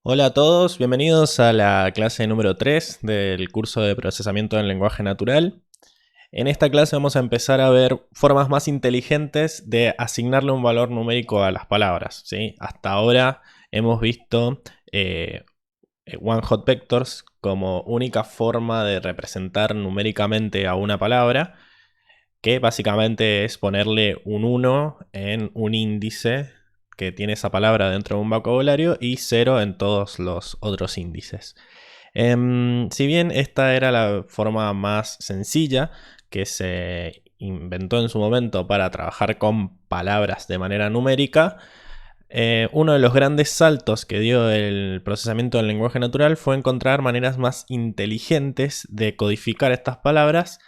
Hola a todos, bienvenidos a la clase número 3 del curso de procesamiento del lenguaje natural. En esta clase vamos a empezar a ver formas más inteligentes de asignarle un valor numérico a las palabras, ¿sí? Hasta ahora hemos visto one-hot vectors como única forma de representar numéricamente a una palabra, que básicamente es ponerle un 1 en un índice que tiene esa palabra dentro de un vocabulario y 0 en todos los otros índices. Si bien esta era la forma más sencilla que se inventó en su momento para trabajar con palabras de manera numérica, uno de los grandes saltos que dio el procesamiento del lenguaje natural fue encontrar maneras más inteligentes de codificar estas palabras,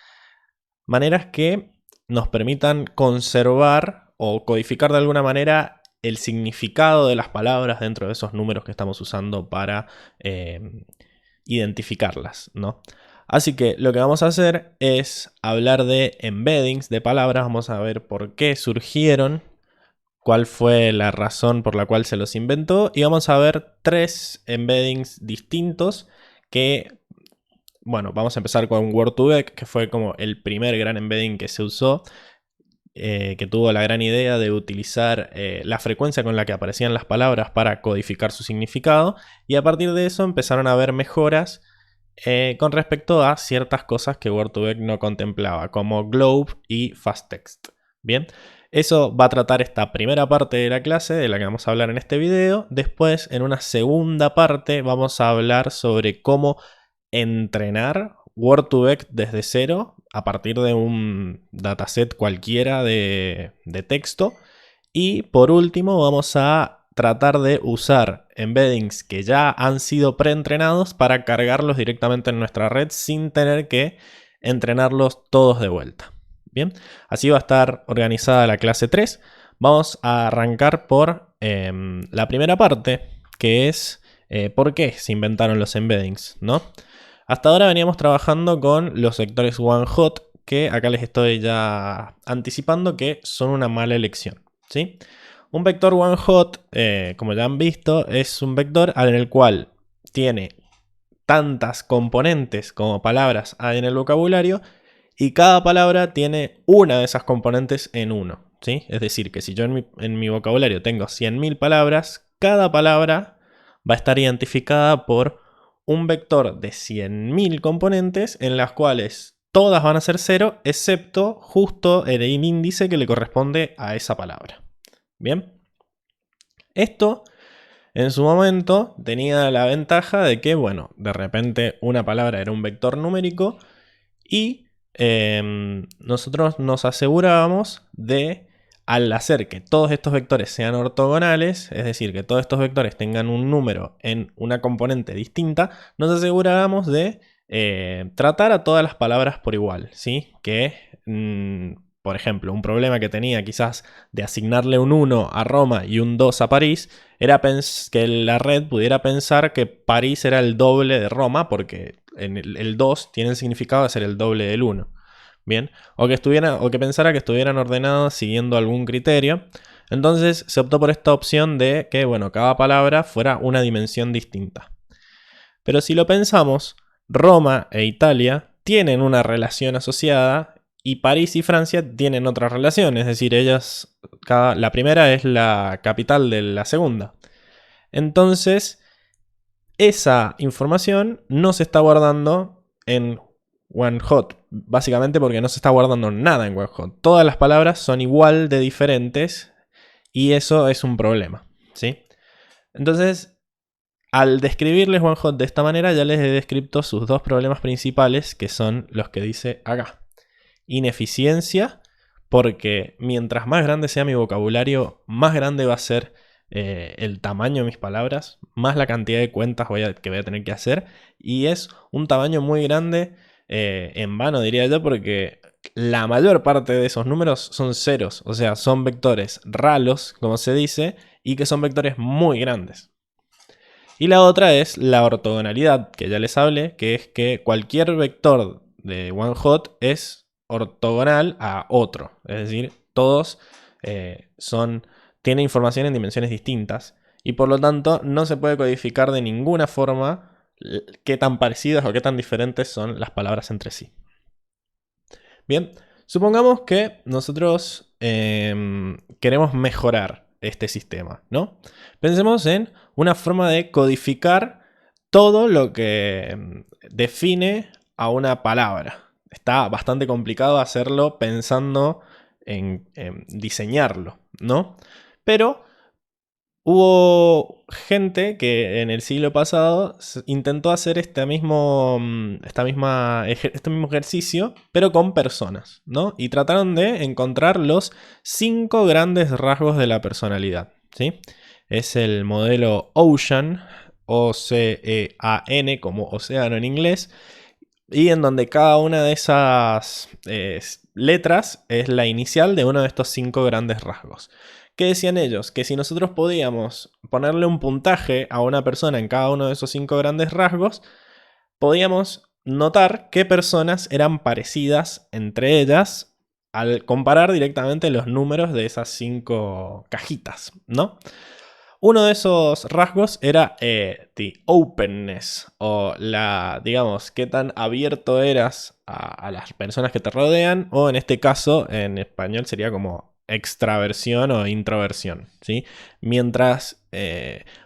maneras que nos permitan conservar o codificar de alguna manera el significado de las palabras dentro de esos números que estamos usando para identificarlas, ¿no? Así que lo que vamos a hacer es hablar de embeddings de palabras. Vamos a ver por qué surgieron, cuál fue la razón por la cual se los inventó, y vamos a ver 3 embeddings distintos que, bueno, vamos a empezar con Word2Vec, que fue como el primer gran embedding que se usó, que tuvo la gran idea de utilizar la frecuencia con la que aparecían las palabras para codificar su significado, y a partir de eso empezaron a haber mejoras con respecto a ciertas cosas que Word2Vec no contemplaba, como Globe y FastText. Bien, eso va a tratar esta primera parte de la clase, de la que vamos a hablar en este video. Después, en una segunda parte, vamos a hablar sobre cómo entrenar Word2Vec desde cero a partir de un dataset cualquiera de texto. Y por último vamos a tratar de usar embeddings que ya han sido preentrenados para cargarlos directamente en nuestra red sin tener que entrenarlos todos de vuelta. Bien, así va a estar organizada la clase 3. Vamos a arrancar por la primera parte, que es por qué se inventaron los embeddings, ¿no? Hasta ahora veníamos trabajando con los vectores one-hot, que acá les estoy ya anticipando que son una mala elección, ¿sí? Un vector one-hot, como ya han visto, es un vector en el cual tiene tantas componentes como palabras hay en el vocabulario, y cada palabra tiene una de esas componentes en uno, ¿sí? Es decir, que si yo en mi vocabulario tengo 100.000 palabras, cada palabra va a estar identificada por un vector de 100.000 componentes en las cuales todas van a ser 0, excepto justo el índice que le corresponde a esa palabra. Bien, esto en su momento tenía la ventaja de que, bueno, de repente una palabra era un vector numérico y nosotros nos asegurábamos de, al hacer que todos estos vectores sean ortogonales, es decir, que todos estos vectores tengan un número en una componente distinta, nos asegurábamos de tratar a todas las palabras por igual, ¿sí? Que, por ejemplo, un problema que tenía quizás de asignarle un 1 a Roma y un 2 a París era que la red pudiera pensar que París era el doble de Roma, porque el 2 tiene el significado de ser el doble del 1. Bien, o que pensara que estuvieran ordenados siguiendo algún criterio. Entonces se optó por esta opción de que, bueno, cada palabra fuera una dimensión distinta. Pero si lo pensamos, Roma e Italia tienen una relación asociada y París y Francia tienen otra relación, es decir, la primera es la capital de la segunda. Entonces, esa información no se está guardando en OneHot, básicamente porque no se está guardando nada en OneHot. Todas las palabras son igual de diferentes y eso es un problema, ¿sí? Entonces, al describirles OneHot de esta manera, ya les he descrito sus dos problemas principales, que son los que dice acá. Ineficiencia, porque mientras más grande sea mi vocabulario, más grande va a ser el tamaño de mis palabras, más la cantidad de cuentas que voy a tener que hacer, y es un tamaño muy grande, en vano diría yo, porque la mayor parte de esos números son ceros, o sea, son vectores ralos, como se dice, y que son vectores muy grandes. Y la otra es la ortogonalidad, que ya les hablé, que es que cualquier vector de one-hot es ortogonal a otro. Es decir, todos tienen información en dimensiones distintas. y por lo tanto no se puede codificar de ninguna forma qué tan parecidas o qué tan diferentes son las palabras entre sí. Bien, supongamos que nosotros queremos mejorar este sistema, ¿no? Pensemos en una forma de codificar todo lo que define a una palabra. Está bastante complicado hacerlo pensando en diseñarlo, ¿no? Pero hubo gente que en el siglo pasado intentó hacer este mismo ejercicio, pero con personas, ¿no? Y trataron de encontrar los 5 grandes rasgos de la personalidad, ¿sí? Es el modelo Ocean, O-C-E-A-N, como océano en inglés, y en donde cada una de esas letras es la inicial de uno de estos 5 grandes rasgos. ¿Qué decían ellos? Que si nosotros podíamos ponerle un puntaje a una persona en cada uno de esos 5 grandes rasgos, podíamos notar qué personas eran parecidas entre ellas al comparar directamente los números de esas 5 cajitas, ¿no? Uno de esos rasgos era the openness, o digamos, qué tan abierto eras a las personas que te rodean, o en este caso, en español sería como extraversión o introversión, ¿sí? Mientras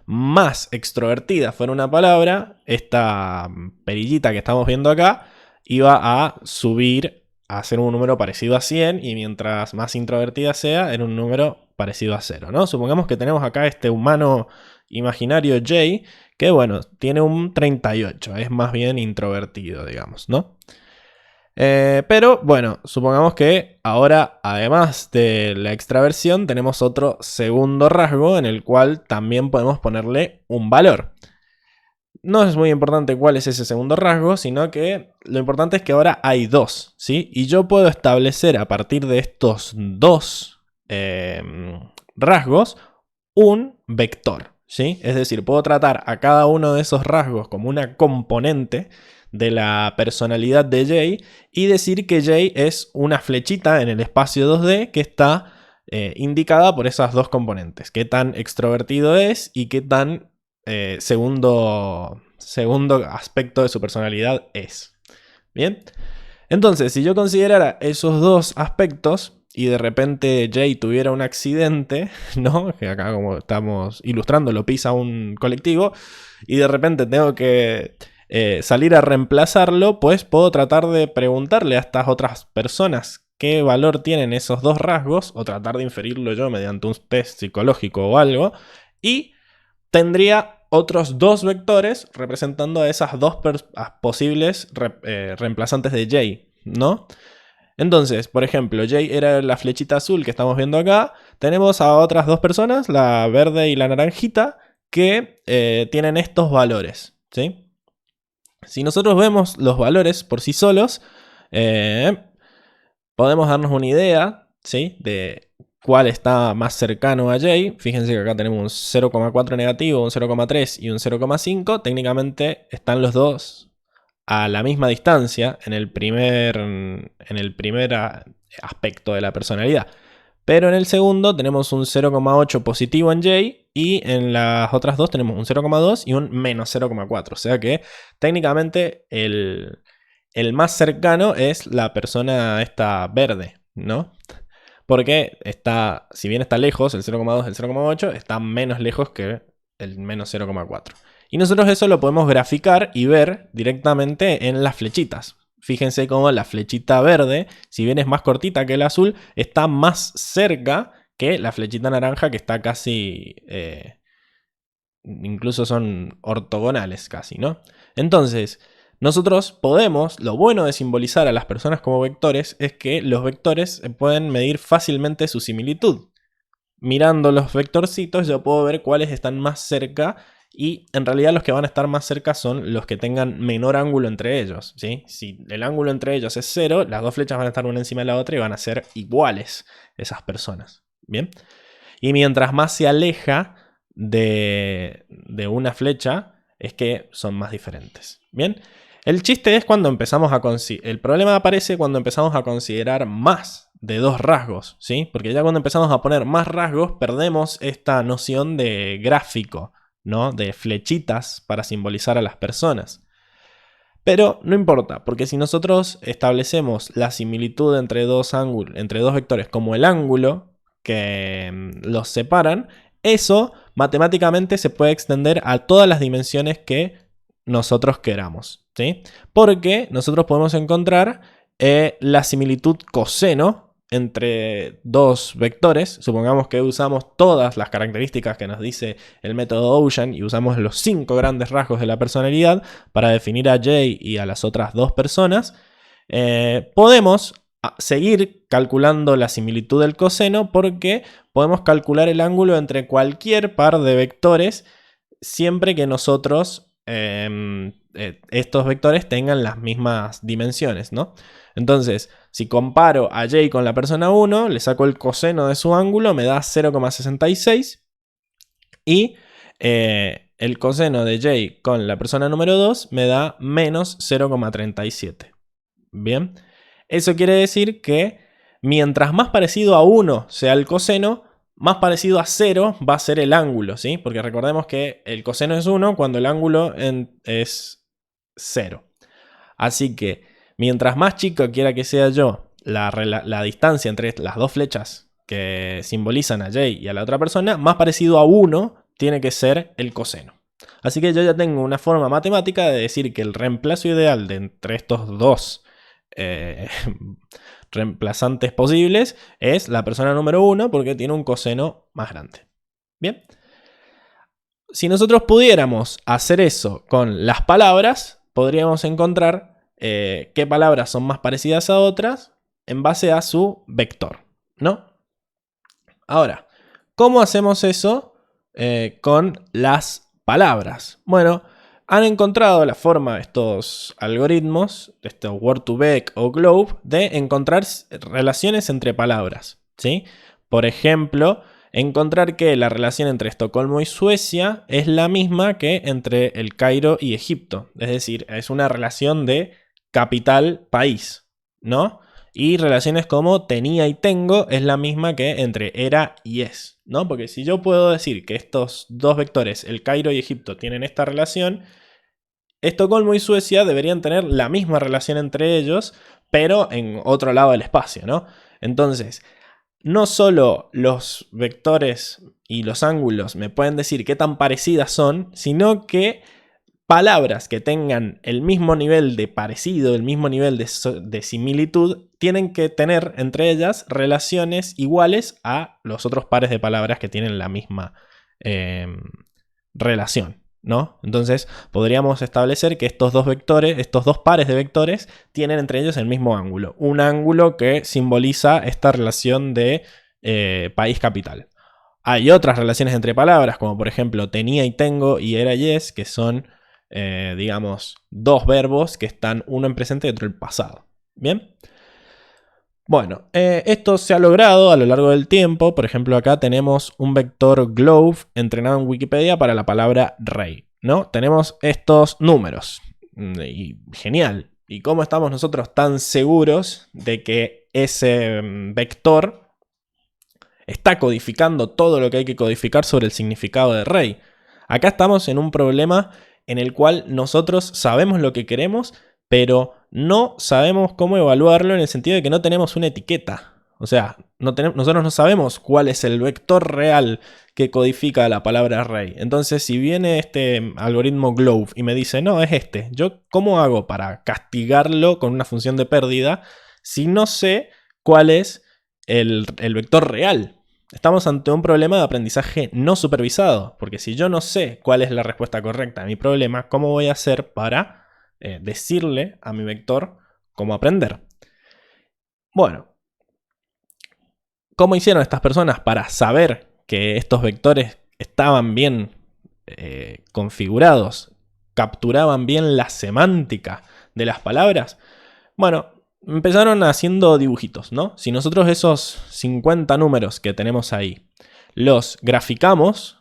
más extrovertida fuera una palabra, esta perillita que estamos viendo acá iba a subir a ser un número parecido a 100, y mientras más introvertida sea, era un número parecido a 0, ¿no? Supongamos que tenemos acá este humano imaginario Jay, que bueno, tiene un 38, es más bien introvertido, digamos, ¿no? Pero bueno, supongamos que ahora, además de la extraversión, tenemos otro segundo rasgo en el cual también podemos ponerle un valor. No es muy importante cuál es ese segundo rasgo, sino que lo importante es que ahora hay 2, ¿sí? Y yo puedo establecer a partir de estos 2 rasgos un vector, ¿sí? Es decir, puedo tratar a cada uno de esos rasgos como una componente de la personalidad de Jay y decir que Jay es una flechita en el espacio 2D que está indicada por esas 2 componentes. Qué tan extrovertido es y qué tan segundo aspecto de su personalidad es. Bien, entonces si yo considerara esos 2 aspectos y de repente Jay tuviera un accidente, ¿no? Que acá, como estamos ilustrando, lo pisa un colectivo y de repente tengo que salir a reemplazarlo, pues puedo tratar de preguntarle a estas otras personas qué valor tienen esos 2 rasgos, o tratar de inferirlo yo mediante un test psicológico o algo, y tendría otros 2 vectores representando a esas 2 posibles reemplazantes de Jay, ¿no? Entonces, por ejemplo, Jay era la flechita azul que estamos viendo acá. Tenemos a otras 2 personas, la verde y la naranjita, que tienen estos valores, ¿sí? Si nosotros vemos los valores por sí solos, podemos darnos una idea, ¿sí? De cuál está más cercano a Jay. Fíjense que acá tenemos un 0,4 negativo, un 0,3 y un 0,5. Técnicamente están los dos a la misma distancia en el primer aspecto de la personalidad. Pero en el segundo tenemos un 0,8 positivo en Jay y en las otras dos tenemos un 0,2 y un menos 0,4. O sea que técnicamente el más cercano es la persona esta verde, ¿no? Porque está, si bien está lejos, el 0,2 del 0,8, está menos lejos que el menos 0,4. Y nosotros eso lo podemos graficar y ver directamente en las flechitas. Fíjense cómo la flechita verde, si bien es más cortita que el azul, está más cerca que la flechita naranja, que está casi... incluso son ortogonales casi, ¿no? Entonces, nosotros podemos, lo bueno de simbolizar a las personas como vectores es que los vectores pueden medir fácilmente su similitud. Mirando los vectorcitos yo puedo ver cuáles están más cerca, y en realidad los que van a estar más cerca son los que tengan menor ángulo entre ellos, ¿sí? Si el ángulo entre ellos es 0, las 2 flechas van a estar una encima de la otra y van a ser iguales esas personas, ¿bien? Y mientras más se aleja de una flecha, es que son más diferentes, ¿bien? El chiste es cuando empezamos a el problema aparece cuando empezamos a considerar más de dos rasgos, ¿sí? Porque ya cuando empezamos a poner más rasgos, perdemos esta noción de gráfico, ¿no? De flechitas para simbolizar a las personas. Pero no importa, porque si nosotros establecemos la similitud entre dos ángulos, entre dos vectores, como el ángulo que los separan, eso matemáticamente se puede extender a todas las dimensiones que nosotros queramos, ¿sí? Porque nosotros podemos encontrar la similitud coseno entre dos vectores. Supongamos que usamos todas las características que nos dice el método Ocean y usamos los 5 grandes rasgos de la personalidad para definir a Jay y a las otras dos personas. Podemos seguir calculando la similitud del coseno porque podemos calcular el ángulo entre cualquier par de vectores siempre que nosotros estos vectores tengan las mismas dimensiones, ¿no? Entonces, si comparo a Jay con la persona 1, le saco el coseno de su ángulo, me da 0,66 y el coseno de Jay con la persona número 2 me da menos 0,37. Bien, eso quiere decir que mientras más parecido a 1 sea el coseno, más parecido a 0 va a ser el ángulo, ¿sí? Porque recordemos que el coseno es 1 cuando el ángulo es 0. Así que mientras más chico quiera que sea yo la distancia entre las dos flechas que simbolizan a Jay y a la otra persona, más parecido a 1 tiene que ser el coseno. Así que yo ya tengo una forma matemática de decir que el reemplazo ideal de entre estos dos reemplazantes posibles es la persona número 1 porque tiene un coseno más grande. Bien. Si nosotros pudiéramos hacer eso con las palabras, podríamos encontrar qué palabras son más parecidas a otras en base a su vector, ¿no? Ahora, ¿cómo hacemos eso con las palabras? Bueno, han encontrado la forma, estos algoritmos, estos Word2Vec o Globe, de encontrar relaciones entre palabras, ¿sí? Por ejemplo, encontrar que la relación entre Estocolmo y Suecia es la misma que entre el Cairo y Egipto. Es decir, es una relación de capital-país, ¿no? Y relaciones como tenía y tengo es la misma que entre era y es, ¿no? Porque si yo puedo decir que estos dos vectores, el Cairo y Egipto, tienen esta relación, Estocolmo y Suecia deberían tener la misma relación entre ellos, pero en otro lado del espacio, ¿no? Entonces, no solo los vectores y los ángulos me pueden decir qué tan parecidas son, sino que palabras que tengan el mismo nivel de parecido, el mismo nivel de similitud, tienen que tener entre ellas relaciones iguales a los otros pares de palabras que tienen la misma relación, ¿no? Entonces podríamos establecer que estos dos vectores, estos dos pares de vectores, tienen entre ellos el mismo ángulo. Un ángulo que simboliza esta relación de país-capital. Hay otras relaciones entre palabras, como por ejemplo tenía y tengo y era y es, que son digamos, dos verbos que están uno en presente y otro en pasado. ¿Bien? Bueno, esto se ha logrado a lo largo del tiempo. Por ejemplo, acá tenemos un vector globe entrenado en Wikipedia para la palabra rey, ¿no? Tenemos estos números. Y genial. ¿Y cómo estamos nosotros tan seguros de que ese vector está codificando todo lo que hay que codificar sobre el significado de rey? Acá estamos en un problema en el cual nosotros sabemos lo que queremos, pero no sabemos cómo evaluarlo en el sentido de que no tenemos una etiqueta. O sea, nosotros no sabemos cuál es el vector real que codifica la palabra rey. Entonces, si viene este algoritmo Globe y me dice, no, es este, ¿yo cómo hago para castigarlo con una función de pérdida si no sé cuál es el vector real? Estamos ante un problema de aprendizaje no supervisado, porque si yo no sé cuál es la respuesta correcta a mi problema, ¿cómo voy a hacer para decirle a mi vector cómo aprender? Bueno, ¿cómo hicieron estas personas para saber que estos vectores estaban bien configurados, capturaban bien la semántica de las palabras? Bueno, empezaron haciendo dibujitos, ¿no? Si nosotros esos 50 números que tenemos ahí los graficamos,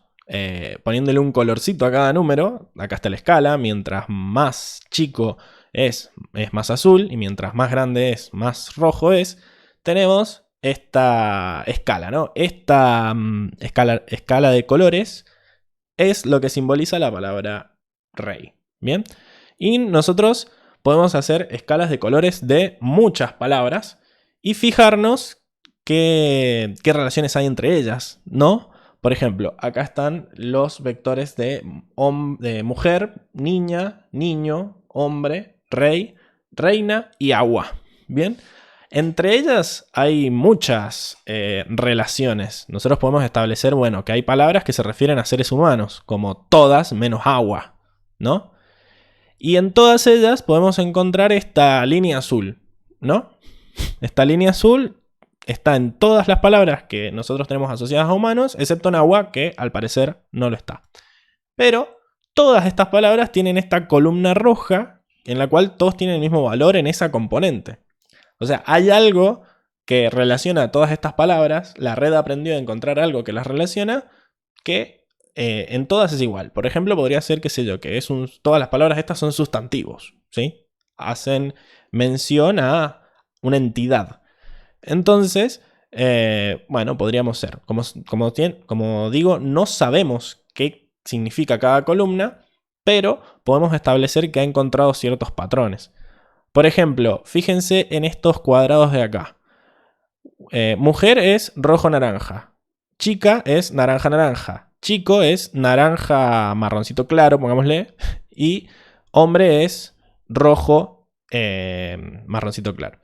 poniéndole un colorcito a cada número, acá está la escala, mientras más chico es más azul y mientras más grande es, más rojo es, tenemos esta escala, ¿no? Esta escala de colores es lo que simboliza la palabra rey. ¿Bien? Y nosotros podemos hacer escalas de colores de muchas palabras y fijarnos qué relaciones hay entre ellas, ¿no? Por ejemplo, acá están los vectores de mujer, niña, niño, hombre, rey, reina y agua. ¿Bien? Entre ellas hay muchas relaciones. Nosotros podemos establecer, bueno, que hay palabras que se refieren a seres humanos, como todas menos agua, ¿no? Y en todas ellas podemos encontrar esta línea azul, ¿no? Esta línea azul está en todas las palabras que nosotros tenemos asociadas a humanos, excepto en agua, que al parecer no lo está. Pero todas estas palabras tienen esta columna roja en la cual todos tienen el mismo valor en esa componente. O sea, hay algo que relaciona a todas estas palabras, la red aprendió a encontrar algo que las relaciona, que en todas es igual. Por ejemplo, podría ser, qué sé yo, que todas las palabras estas son sustantivos, ¿sí? Hacen mención a una entidad. Entonces, bueno, podríamos ser. Como digo, no sabemos qué significa cada columna, pero podemos establecer que ha encontrado ciertos patrones. Por ejemplo, fíjense en estos cuadrados de acá. Mujer es rojo-naranja. Chica es naranja-naranja. Chico es naranja marroncito claro, pongámosle. Y hombre es rojo marroncito claro.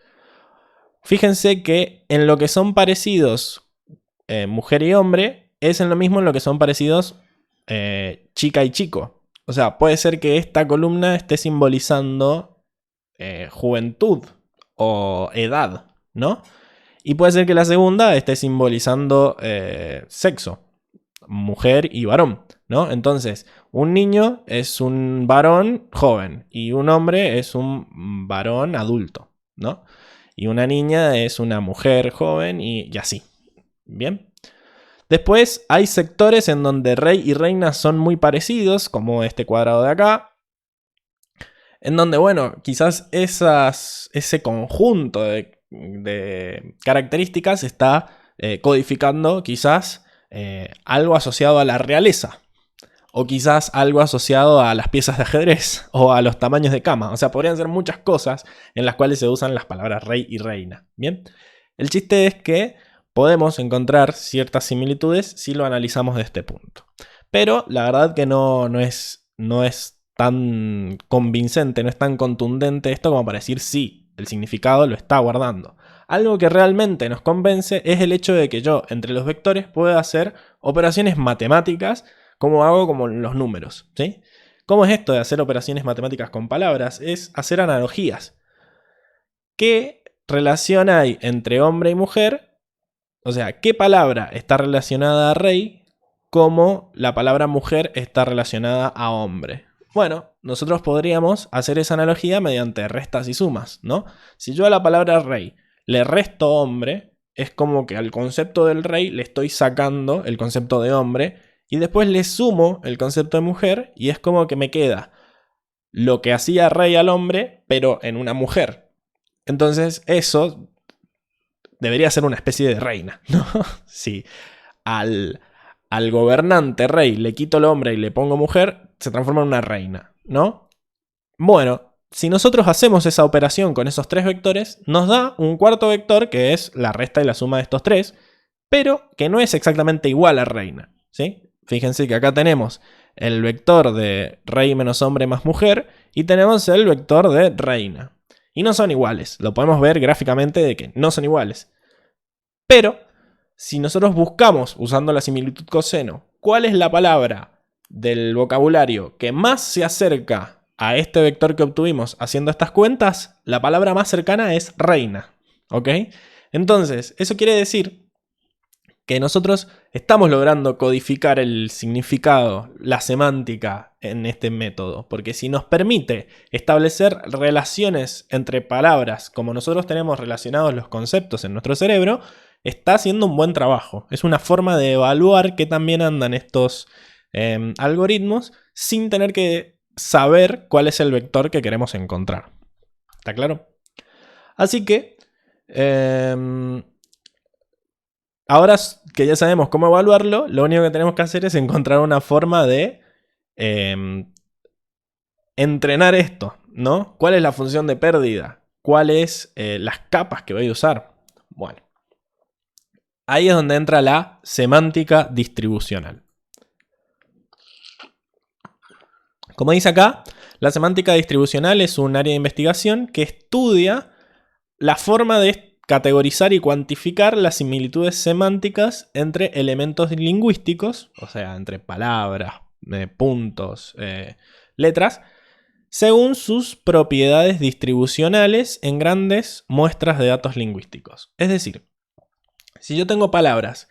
Fíjense que en lo que son parecidos mujer y hombre, es en lo mismo en lo que son parecidos chica y chico. O sea, puede ser que esta columna esté simbolizando juventud o edad, ¿no? Y puede ser que la segunda esté simbolizando sexo, mujer y varón, ¿no? Entonces, un niño es un varón joven y un hombre es un varón adulto, ¿no? Y una niña es una mujer joven y así. ¿Bien? Después hay sectores en donde rey y reina son muy parecidos, como este cuadrado de acá, en donde, bueno, quizás ese conjunto de características está codificando quizás algo asociado a la realeza, o quizás algo asociado a las piezas de ajedrez o a los tamaños de cama. O sea, podrían ser muchas cosas en las cuales se usan las palabras rey y reina. Bien, el chiste es que podemos encontrar ciertas similitudes si lo analizamos de este punto. Pero la verdad que no es tan convincente, no es tan contundente esto como para decir sí, el significado lo está guardando. Algo que realmente nos convence es el hecho de que yo entre los vectores pueda hacer operaciones matemáticas como hago como los números, ¿sí? ¿Cómo es esto de hacer operaciones matemáticas con palabras? Es hacer analogías. ¿Qué relación hay entre hombre y mujer? O sea, ¿qué palabra está relacionada a rey como la palabra mujer está relacionada a hombre? Bueno, nosotros podríamos hacer esa analogía mediante restas y sumas, ¿no? Si yo a la palabra rey le resto hombre, es como que al concepto del rey le estoy sacando el concepto de hombre y después le sumo el concepto de mujer y es como que me queda lo que hacía rey al hombre, pero en una mujer. Entonces eso debería ser una especie de reina, ¿no? Si al gobernante rey le quito el hombre y le pongo mujer, se transforma en una reina, ¿no? Bueno, si nosotros hacemos esa operación con esos tres vectores, nos da un cuarto vector que es la resta y la suma de estos tres, pero que no es exactamente igual a reina, ¿sí? Fíjense que acá tenemos el vector de rey menos hombre más mujer y tenemos el vector de reina. Y no son iguales, lo podemos ver gráficamente de que no son iguales. Pero, si nosotros buscamos, usando la similitud coseno, cuál es la palabra del vocabulario que más se acerca a este vector que obtuvimos haciendo estas cuentas, la palabra más cercana es reina, ¿ok? Entonces, eso quiere decir que nosotros estamos logrando codificar el significado, la semántica en este método, porque si nos permite establecer relaciones entre palabras como nosotros tenemos relacionados los conceptos en nuestro cerebro, está haciendo un buen trabajo. Es una forma de evaluar qué también andan estos algoritmos sin tener que saber cuál es el vector que queremos encontrar. ¿Está claro? Así que Ahora que ya sabemos cómo evaluarlo, lo único que tenemos que hacer es encontrar una forma de entrenar esto, ¿no? ¿Cuál es la función de pérdida? ¿Cuáles las capas que voy a usar? Bueno, ahí es donde entra la semántica distribucional. Como dice acá, la semántica distribucional es un área de investigación que estudia la forma de categorizar y cuantificar las similitudes semánticas entre elementos lingüísticos, o sea, entre palabras, puntos, letras, según sus propiedades distribucionales en grandes muestras de datos lingüísticos. Es decir, si yo tengo palabras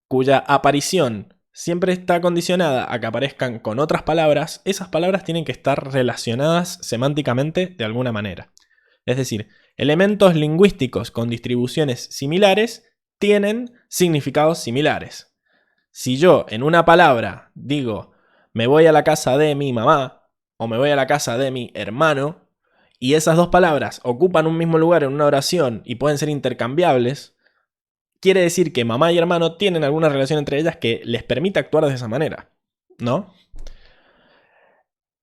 cuya aparición siempre está condicionada a que aparezcan con otras palabras, esas palabras tienen que estar relacionadas semánticamente de alguna manera. Es decir, elementos lingüísticos con distribuciones similares tienen significados similares. Si yo en una palabra digo me voy a la casa de mi mamá o me voy a la casa de mi hermano y esas dos palabras ocupan un mismo lugar en una oración y pueden ser intercambiables, quiere decir que mamá y hermano tienen alguna relación entre ellas que les permite actuar de esa manera, ¿no?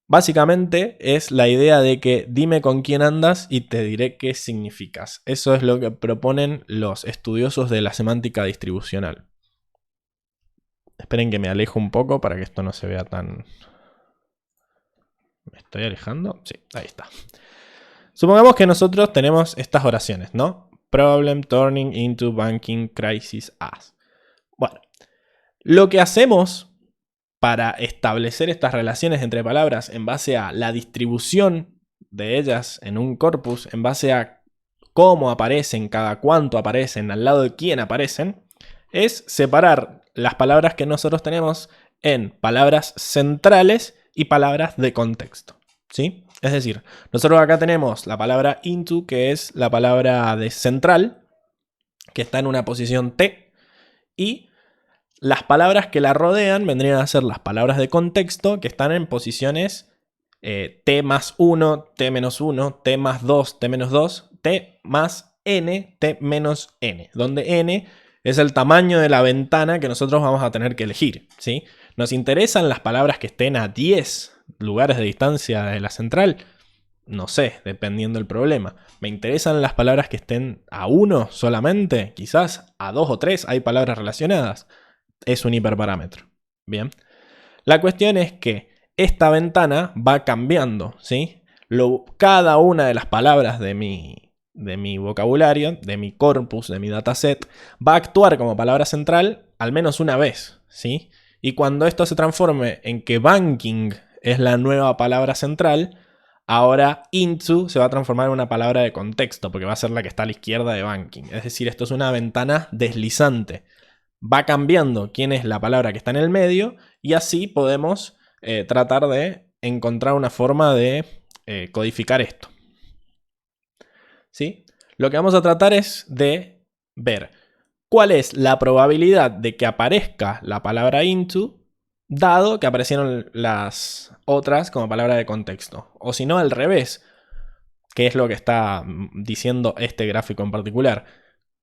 Básicamente es la idea de que dime con quién andas y te diré qué significas. Eso es lo que proponen los estudiosos de la semántica distribucional. Esperen que me alejo un poco para que esto no se vea tan... ¿Me estoy alejando? Sí, ahí está. Supongamos que nosotros tenemos estas oraciones, ¿no? Problem turning into banking crisis as. Bueno, lo que hacemos para establecer estas relaciones entre palabras en base a la distribución de ellas en un corpus, en base a cómo aparecen, cada cuánto aparecen, al lado de quién aparecen, es separar las palabras que nosotros tenemos en palabras centrales y palabras de contexto, ¿sí? Es decir, nosotros acá tenemos la palabra into, que es la palabra de central, que está en una posición T, y las palabras que la rodean vendrían a ser las palabras de contexto, que están en posiciones T más 1, T menos 1, T más 2, T menos 2, T más N, T menos N, donde N es el tamaño de la ventana que nosotros vamos a tener que elegir, ¿sí? Nos interesan las palabras que estén a 10 lugares de distancia de la central. No sé, dependiendo del problema. ¿Me interesan las palabras que estén a 1 solamente? Quizás a 2 o 3 hay palabras relacionadas. Es un hiperparámetro. Bien. La cuestión es que esta ventana va cambiando, ¿sí? Cada una de las palabras de mi vocabulario, de mi corpus, de mi dataset, va a actuar como palabra central al menos una vez, ¿sí? Y cuando esto se transforme en que banking es la nueva palabra central, ahora into se va a transformar en una palabra de contexto, porque va a ser la que está a la izquierda de banking. Es decir, esto es una ventana deslizante. Va cambiando quién es la palabra que está en el medio y así podemos tratar de encontrar una forma de codificar esto. ¿Sí? Lo que vamos a tratar es de ver cuál es la probabilidad de que aparezca la palabra into dado que aparecieron las otras como palabra de contexto. O si no, al revés, que es lo que está diciendo este gráfico en particular.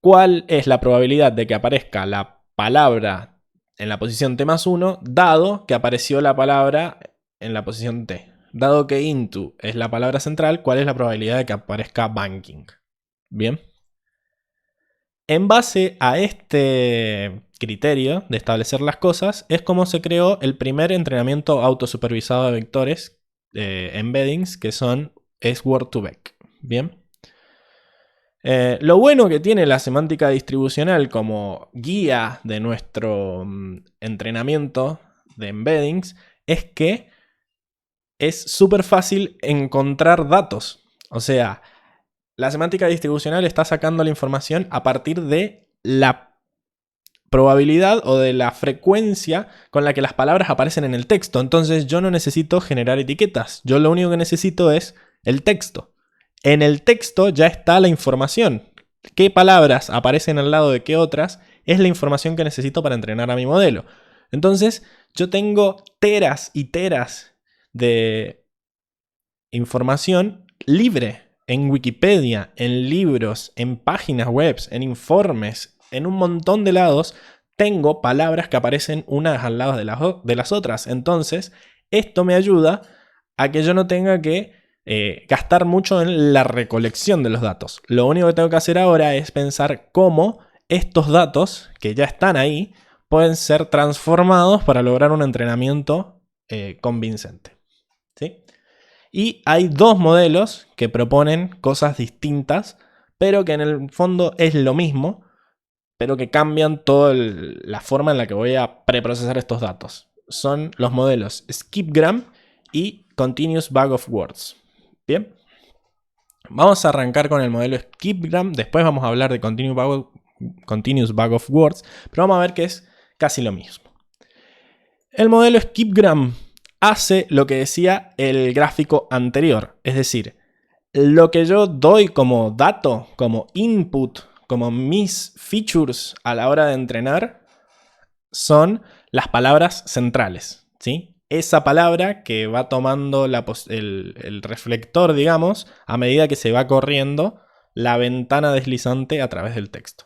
¿Cuál es la probabilidad de que aparezca la palabra en la posición T más 1, dado que apareció la palabra en la posición T? Dado que into es la palabra central, ¿cuál es la probabilidad de que aparezca banking? Bien. En base a este criterio de establecer las cosas, es como se creó el primer entrenamiento autosupervisado de vectores embeddings, que es Word2Vec. Bien. Lo bueno que tiene la semántica distribucional como guía de nuestro entrenamiento de embeddings es que es súper fácil encontrar datos. O sea, la semántica distribucional está sacando la información a partir de la probabilidad o de la frecuencia con la que las palabras aparecen en el texto. Entonces yo no necesito generar etiquetas. Yo lo único que necesito es el texto. En el texto ya está la información. ¿Qué palabras aparecen al lado de qué otras? Es la información que necesito para entrenar a mi modelo. Entonces yo tengo teras y teras de información libre en Wikipedia, en libros, en páginas web, en informes, en un montón de lados tengo palabras que aparecen unas al lado de las otras. Entonces, esto me ayuda a que yo no tenga que gastar mucho en la recolección de los datos. Lo único que tengo que hacer ahora es pensar cómo estos datos, que ya están ahí, pueden ser transformados para lograr un entrenamiento convincente. ¿Sí? Y hay dos modelos que proponen cosas distintas, pero que en el fondo es lo mismo, pero que cambian toda la forma en la que voy a preprocesar estos datos. Son los modelos Skipgram y Continuous Bag of Words. Bien, vamos a arrancar con el modelo Skipgram, después vamos a hablar de Continuous Bag of Words, pero vamos a ver que es casi lo mismo. El modelo Skipgram hace lo que decía el gráfico anterior, es decir, lo que yo doy como dato, como input, como mis features a la hora de entrenar, son las palabras centrales, ¿sí? Esa palabra que va tomando el reflector, digamos, a medida que se va corriendo la ventana deslizante a través del texto.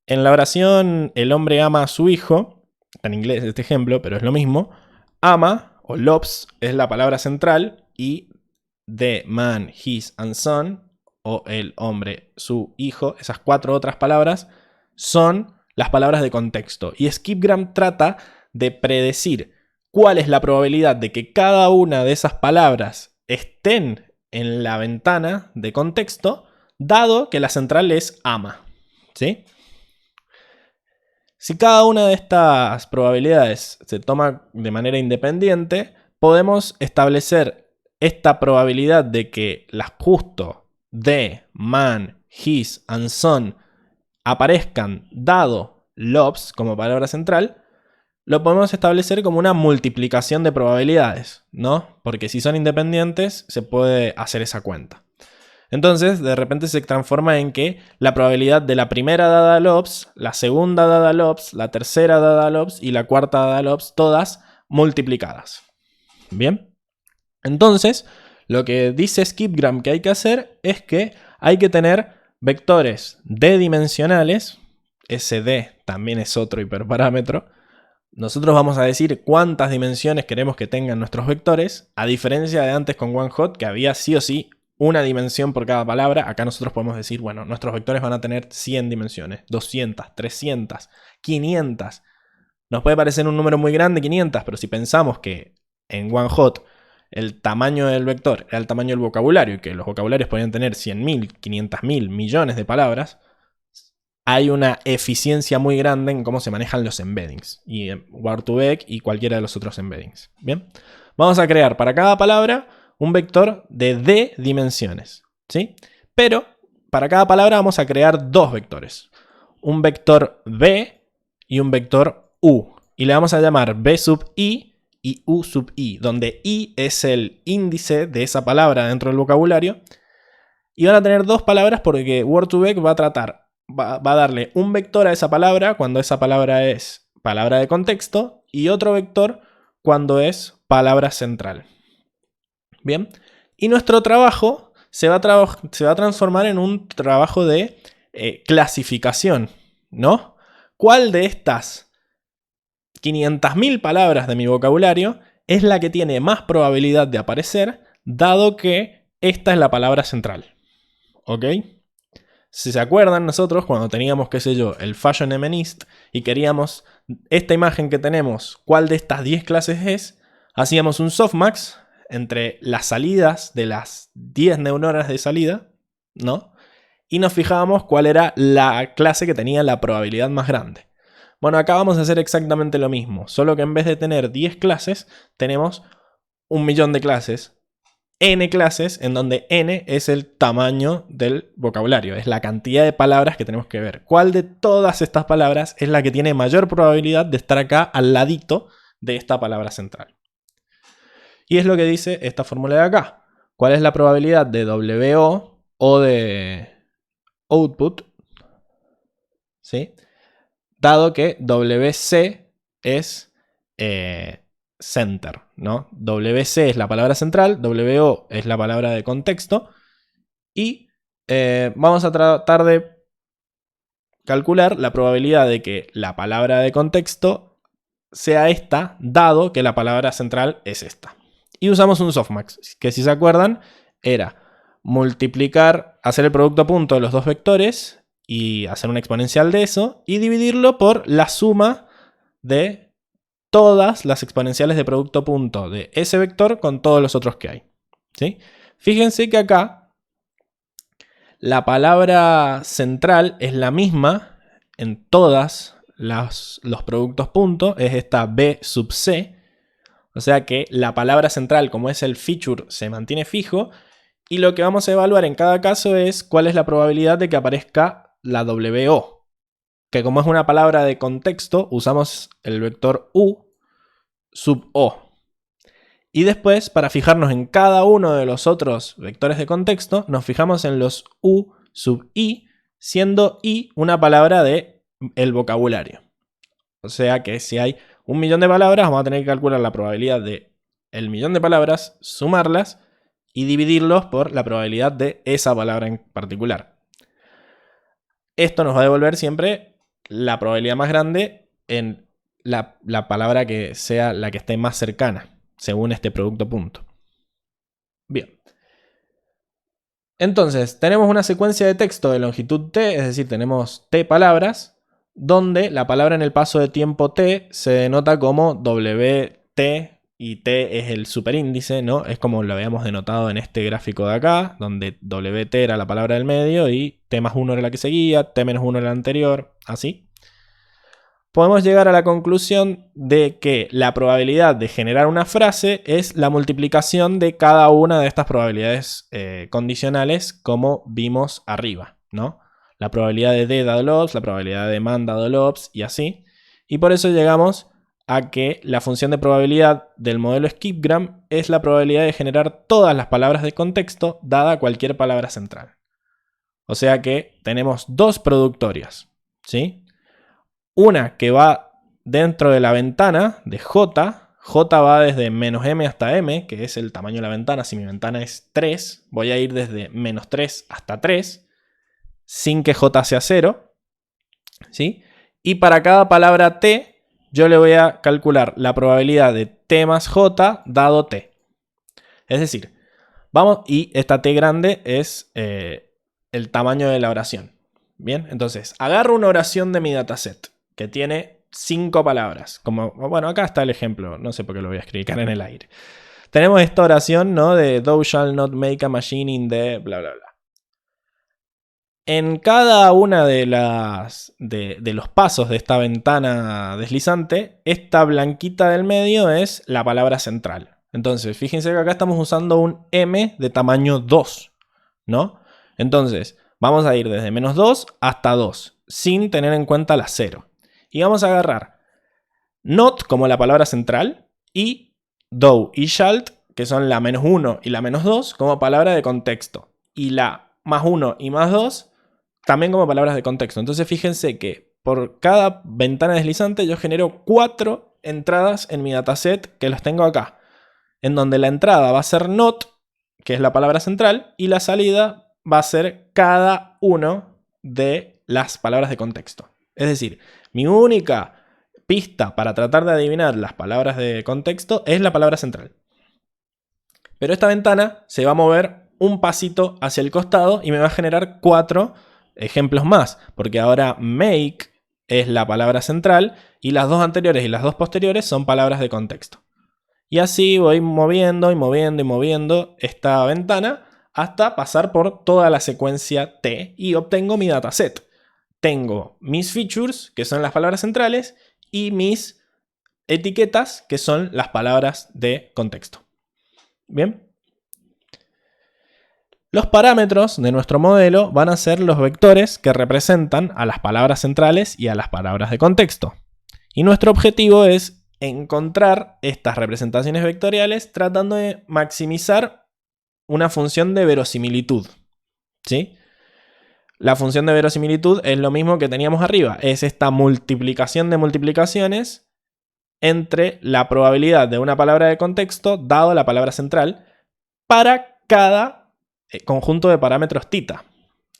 En la oración, el hombre ama a su hijo, en inglés este ejemplo, pero es lo mismo, ama o loves es la palabra central y the man, his and son, o el hombre, su hijo, esas 4 otras palabras son las palabras de contexto. Y Skipgram trata de predecir cuál es la probabilidad de que cada una de esas palabras estén en la ventana de contexto, dado que la central es ama. ¿Sí? Si cada una de estas probabilidades se toma de manera independiente, podemos establecer esta probabilidad de que las justo the, man, his and son aparezcan dado loves como palabra central, lo podemos establecer como una multiplicación de probabilidades, ¿no? Porque si son independientes se puede hacer esa cuenta. Entonces, de repente se transforma en que la probabilidad de la primera dada loves, la segunda dada loves, la tercera dada loves y la cuarta dada loves, todas multiplicadas. ¿Bien? Entonces, lo que dice Skipgram que hay que hacer es que hay que tener vectores d-dimensionales. Ese d también es otro hiperparámetro. Nosotros vamos a decir cuántas dimensiones queremos que tengan nuestros vectores, a diferencia de antes con OneHot, que había sí o sí una dimensión por cada palabra. Acá nosotros podemos decir, bueno, nuestros vectores van a tener 100 dimensiones, 200, 300, 500. Nos puede parecer un número muy grande, 500, pero si pensamos que en OneHot el tamaño del vector era el tamaño del vocabulario y que los vocabularios podían tener 100.000, 500.000, millones de palabras, hay una eficiencia muy grande en cómo se manejan los embeddings, y Word2Vec y cualquiera de los otros embeddings. Bien, vamos a crear para cada palabra un vector de d dimensiones, ¿sí? Pero para cada palabra vamos a crear dos vectores, un vector b y un vector u, y le vamos a llamar b sub i y u sub i, donde i es el índice de esa palabra dentro del vocabulario, y van a tener dos palabras porque Word2Vec va a darle un vector a esa palabra cuando esa palabra es palabra de contexto y otro vector cuando es palabra central. Bien, y nuestro trabajo se va a transformar en un trabajo de clasificación, ¿no? ¿Cuál de estas 500.000 palabras de mi vocabulario es la que tiene más probabilidad de aparecer, dado que esta es la palabra central? ¿Ok? Si se acuerdan, nosotros cuando teníamos, qué sé yo, el Fashion MNIST y queríamos esta imagen que tenemos, cuál de estas 10 clases es, hacíamos un softmax entre las salidas de las 10 neuronas de salida, ¿no? Y nos fijábamos cuál era la clase que tenía la probabilidad más grande. Bueno, acá vamos a hacer exactamente lo mismo, solo que en vez de tener 10 clases, tenemos 1.000.000 de clases, n clases, en donde n es el tamaño del vocabulario, es la cantidad de palabras que tenemos que ver. ¿Cuál de todas estas palabras es la que tiene mayor probabilidad de estar acá al ladito de esta palabra central? Y es lo que dice esta fórmula de acá. ¿Cuál es la probabilidad de WO o de output? ¿Sí? Dado que WC es center, ¿no? WC es la palabra central, WO es la palabra de contexto. Y vamos a tratar de calcular la probabilidad de que la palabra de contexto sea esta, dado que la palabra central es esta. Y usamos un softmax, que si se acuerdan, era multiplicar, hacer el producto punto de los dos vectores y hacer una exponencial de eso, y dividirlo por la suma de todas las exponenciales de producto punto de ese vector con todos los otros que hay. ¿Sí? Fíjense que acá la palabra central es la misma en todas los productos punto, es esta B sub C. O sea que la palabra central, como es el feature, se mantiene fijo. Y lo que vamos a evaluar en cada caso es cuál es la probabilidad de que aparezca la WO. Que como es una palabra de contexto, usamos el vector U sub O. Y después, para fijarnos en cada uno de los otros vectores de contexto, nos fijamos en los U sub I, siendo I una palabra de el vocabulario. O sea que si hay 1.000.000 de palabras, vamos a tener que calcular la probabilidad de el millón de palabras, sumarlas y dividirlos por la probabilidad de esa palabra en particular. Esto nos va a devolver siempre la probabilidad más grande en la palabra que sea la que esté más cercana, según este producto punto. Bien. Entonces, tenemos una secuencia de texto de longitud t, es decir, tenemos t palabras, donde la palabra en el paso de tiempo t se denota como wt, y t es el superíndice, ¿no? Es como lo habíamos denotado en este gráfico de acá, donde wt era la palabra del medio y t más 1 era la que seguía, t menos 1 era la anterior, así. Podemos llegar a la conclusión de que la probabilidad de generar una frase es la multiplicación de cada una de estas probabilidades condicionales, como vimos arriba, ¿no? La probabilidad de D dado LOPS, la probabilidad de MAN dado LOPS y así. Y por eso llegamos a que la función de probabilidad del modelo Skipgram es la probabilidad de generar todas las palabras de contexto dada cualquier palabra central. O sea que tenemos dos productorias, ¿sí? Una que va dentro de la ventana de J. J va desde -m hasta m, que es el tamaño de la ventana. Si mi ventana es 3, voy a ir desde -3 hasta 3, sin que J sea 0. ¿Sí? Y para cada palabra t, yo le voy a calcular la probabilidad de t más j dado t. Es decir, vamos, y esta t grande es el tamaño de la oración. Bien, entonces agarro una oración de mi dataset que tiene 5 palabras. Como, bueno, acá está el ejemplo, no sé por qué lo voy a escribir en el aire. Tenemos esta oración, ¿no? De thou shall not make a machine in the bla bla bla. En cada una de los pasos de esta ventana deslizante, esta blanquita del medio es la palabra central. Entonces, fíjense que acá estamos usando un m de tamaño 2, ¿no? Entonces, vamos a ir desde -2 hasta 2, sin tener en cuenta la 0. Y vamos a agarrar not como la palabra central y thou y shall, que son la -1 y la -2, como palabra de contexto. Y la +1 y +2 también como palabras de contexto. Entonces fíjense que por cada ventana deslizante yo genero 4 entradas en mi dataset que las tengo acá. En donde la entrada va a ser not, que es la palabra central, y la salida va a ser cada uno de las palabras de contexto. Es decir, mi única pista para tratar de adivinar las palabras de contexto es la palabra central. Pero esta ventana se va a mover un pasito hacia el costado y me va a generar 4 ejemplos más, porque ahora make es la palabra central y las dos anteriores y las dos posteriores son palabras de contexto. Y así voy moviendo y moviendo y moviendo esta ventana hasta pasar por toda la secuencia T y obtengo mi dataset. Tengo mis features, que son las palabras centrales, y mis etiquetas, que son las palabras de contexto. Bien. Los parámetros de nuestro modelo van a ser los vectores que representan a las palabras centrales y a las palabras de contexto. Y nuestro objetivo es encontrar estas representaciones vectoriales tratando de maximizar una función de verosimilitud. ¿Sí? La función de verosimilitud es lo mismo que teníamos arriba. Es esta multiplicación de multiplicaciones entre la probabilidad de una palabra de contexto dado la palabra central para cada conjunto de parámetros θ.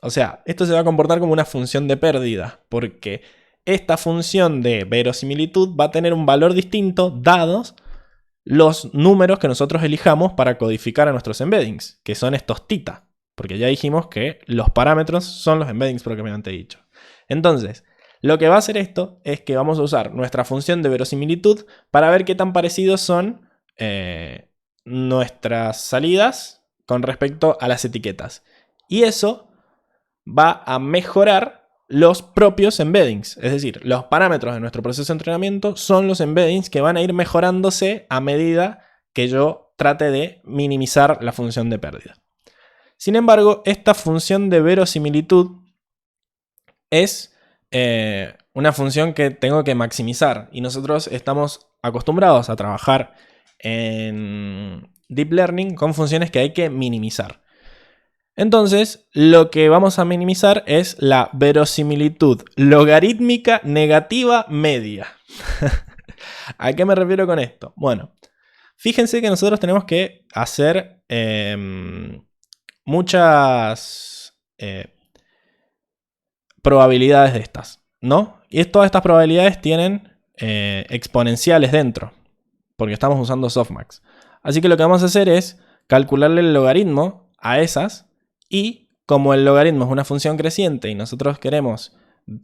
O sea, esto se va a comportar como una función de pérdida, porque esta función de verosimilitud va a tener un valor distinto dados los números que nosotros elijamos para codificar a nuestros embeddings, que son estos θ, porque ya dijimos que los parámetros son los embeddings propiamente dicho. Entonces, lo que va a hacer esto es que vamos a usar nuestra función de verosimilitud para ver qué tan parecidos son nuestras salidas con respecto a las etiquetas. Y eso va a mejorar los propios embeddings. Es decir, los parámetros de nuestro proceso de entrenamiento son los embeddings que van a ir mejorándose a medida que yo trate de minimizar la función de pérdida. Sin embargo, esta función de verosimilitud es una función que tengo que maximizar. Y nosotros estamos acostumbrados a trabajar en Deep Learning con funciones que hay que minimizar. Entonces, lo que vamos a minimizar es la verosimilitud logarítmica negativa media. ¿A qué me refiero con esto? Bueno, fíjense que nosotros tenemos que hacer muchas probabilidades de estas, ¿no? Y todas estas probabilidades tienen exponenciales dentro, porque estamos usando softmax. Así que lo que vamos a hacer es calcularle el logaritmo a esas. Y como el logaritmo es una función creciente y nosotros queremos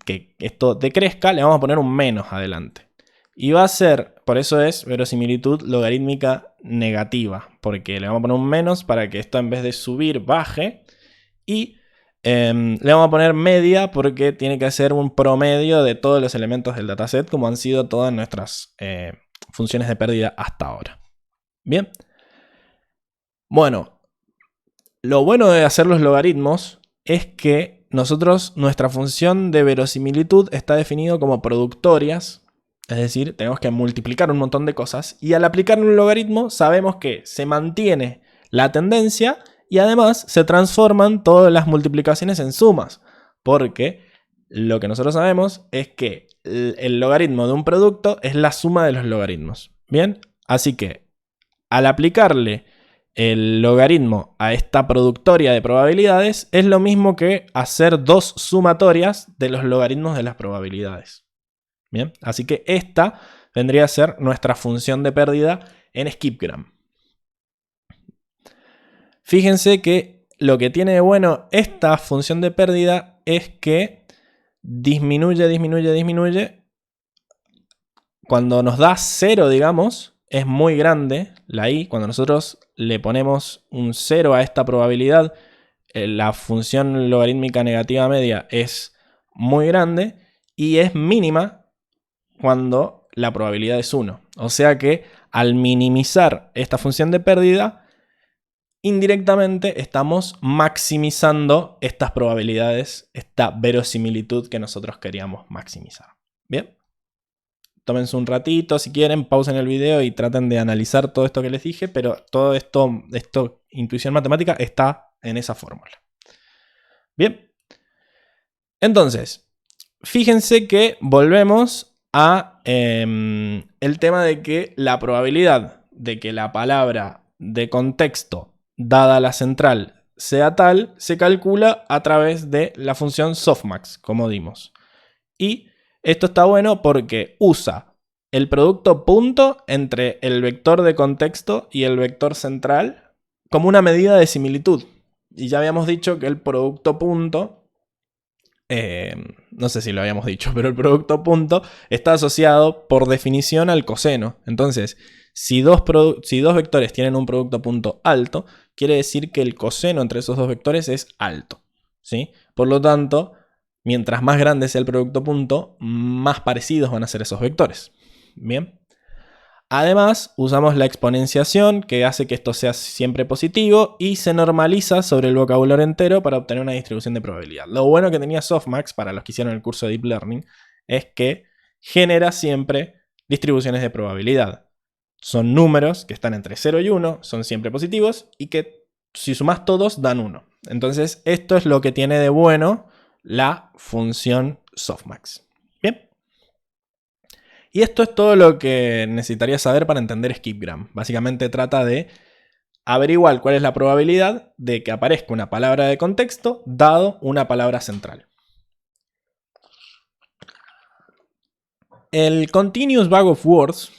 que esto decrezca, le vamos a poner un menos adelante. Y va a ser, por eso es verosimilitud logarítmica negativa, porque le vamos a poner un menos para que esto en vez de subir baje. Y le vamos a poner media porque tiene que ser un promedio de todos los elementos del dataset, como han sido todas nuestras funciones de pérdida hasta ahora. Bien. Bueno. Lo bueno de hacer los logaritmos es que nuestra función de verosimilitud está definido como productorias, es decir, tenemos que multiplicar un montón de cosas y al aplicar un logaritmo sabemos que se mantiene la tendencia y además se transforman todas las multiplicaciones en sumas, porque lo que nosotros sabemos es que el logaritmo de un producto es la suma de los logaritmos. Bien, así que al aplicarle el logaritmo a esta productoria de probabilidades es lo mismo que hacer dos sumatorias de los logaritmos de las probabilidades. Bien, así que esta vendría a ser nuestra función de pérdida en skipgram. Fíjense que lo que tiene de bueno esta función de pérdida es que disminuye. Cuando nos da 0, digamos, es muy grande la i. Cuando nosotros le ponemos un 0 a esta probabilidad, la función logarítmica negativa media es muy grande y es mínima cuando la probabilidad es 1. O sea que al minimizar esta función de pérdida, indirectamente estamos maximizando estas probabilidades, esta verosimilitud que nosotros queríamos maximizar. Bien. Tómense un ratito, si quieren, pausen el video y traten de analizar todo esto que les dije, pero todo esto, intuición matemática, está en esa fórmula. Bien. Entonces, fíjense que volvemos a el tema de que la probabilidad de que la palabra de contexto dada la central sea tal, se calcula a través de la función softmax, como dimos. Y esto está bueno porque usa el producto punto entre el vector de contexto y el vector central como una medida de similitud. Y ya habíamos dicho que el producto punto, no sé si lo habíamos dicho, pero el producto punto está asociado por definición al coseno. Entonces, si dos vectores tienen un producto punto alto, quiere decir que el coseno entre esos dos vectores es alto, ¿sí? Por lo tanto, mientras más grande sea el producto punto, más parecidos van a ser esos vectores. Bien. Además, usamos la exponenciación que hace que esto sea siempre positivo y se normaliza sobre el vocabulario entero para obtener una distribución de probabilidad. Lo bueno que tenía softmax, para los que hicieron el curso de Deep Learning, es que genera siempre distribuciones de probabilidad. Son números que están entre 0 y 1, son siempre positivos y que si sumas todos dan 1. Entonces, esto es lo que tiene de bueno la función softmax. Bien. Y esto es todo lo que necesitaría saber para entender skipgram. Básicamente trata de averiguar cuál es la probabilidad de que aparezca una palabra de contexto dado una palabra central. El Continuous Bag of Words,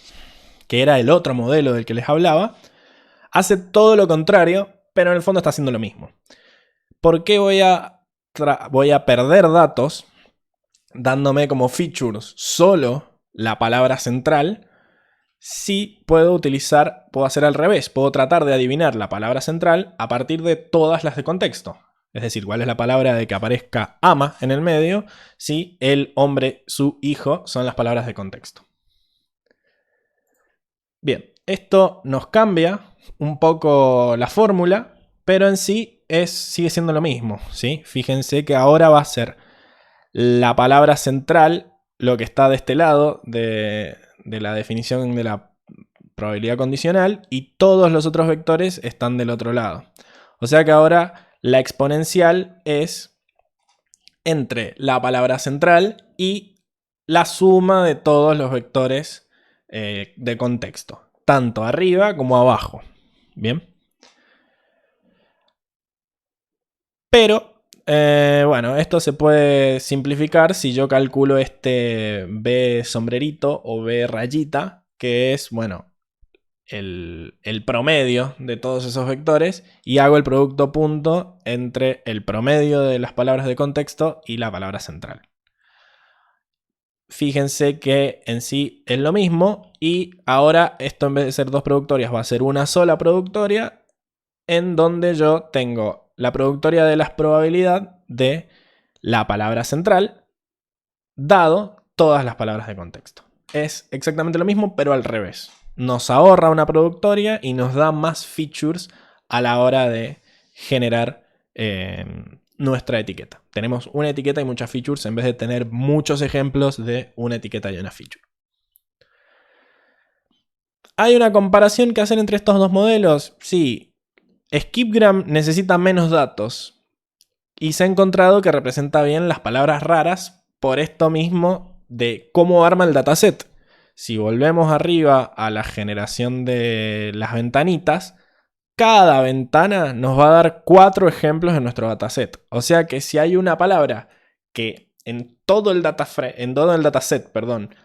que era el otro modelo del que les hablaba, hace todo lo contrario, pero en el fondo está haciendo lo mismo. ¿Por qué voy a perder datos dándome como features solo la palabra central? Si puedo hacer al revés, puedo tratar de adivinar la palabra central a partir de todas las de contexto. Es decir, cuál es la palabra de que aparezca ama en el medio, si el, hombre, su, hijo son las palabras de contexto. Bien, esto nos cambia un poco la fórmula, pero en sí sigue siendo lo mismo, ¿sí? Fíjense que ahora va a ser la palabra central lo que está de este lado de la definición de la probabilidad condicional y todos los otros vectores están del otro lado. O sea que ahora la exponencial es entre la palabra central y la suma de todos los vectores de contexto, tanto arriba como abajo. Bien. Pero, bueno, esto se puede simplificar si yo calculo este B sombrerito o B rayita, que es, bueno, el promedio de todos esos vectores, y hago el producto punto entre el promedio de las palabras de contexto y la palabra central. Fíjense que en sí es lo mismo, y ahora esto en vez de ser dos productorias va a ser una sola productoria, en donde yo tengo la productoria de las probabilidades de la palabra central dado todas las palabras de contexto. Es exactamente lo mismo, pero al revés. Nos ahorra una productoria y nos da más features a la hora de generar nuestra etiqueta. Tenemos una etiqueta y muchas features en vez de tener muchos ejemplos de una etiqueta y una feature. ¿Hay una comparación que hacer entre estos dos modelos? Sí. Skipgram necesita menos datos y se ha encontrado que representa bien las palabras raras por esto mismo de cómo arma el dataset. Si volvemos arriba a la generación de las ventanitas, cada ventana nos va a dar 4 ejemplos en nuestro dataset. O sea que si hay una palabra que en todo el dataset,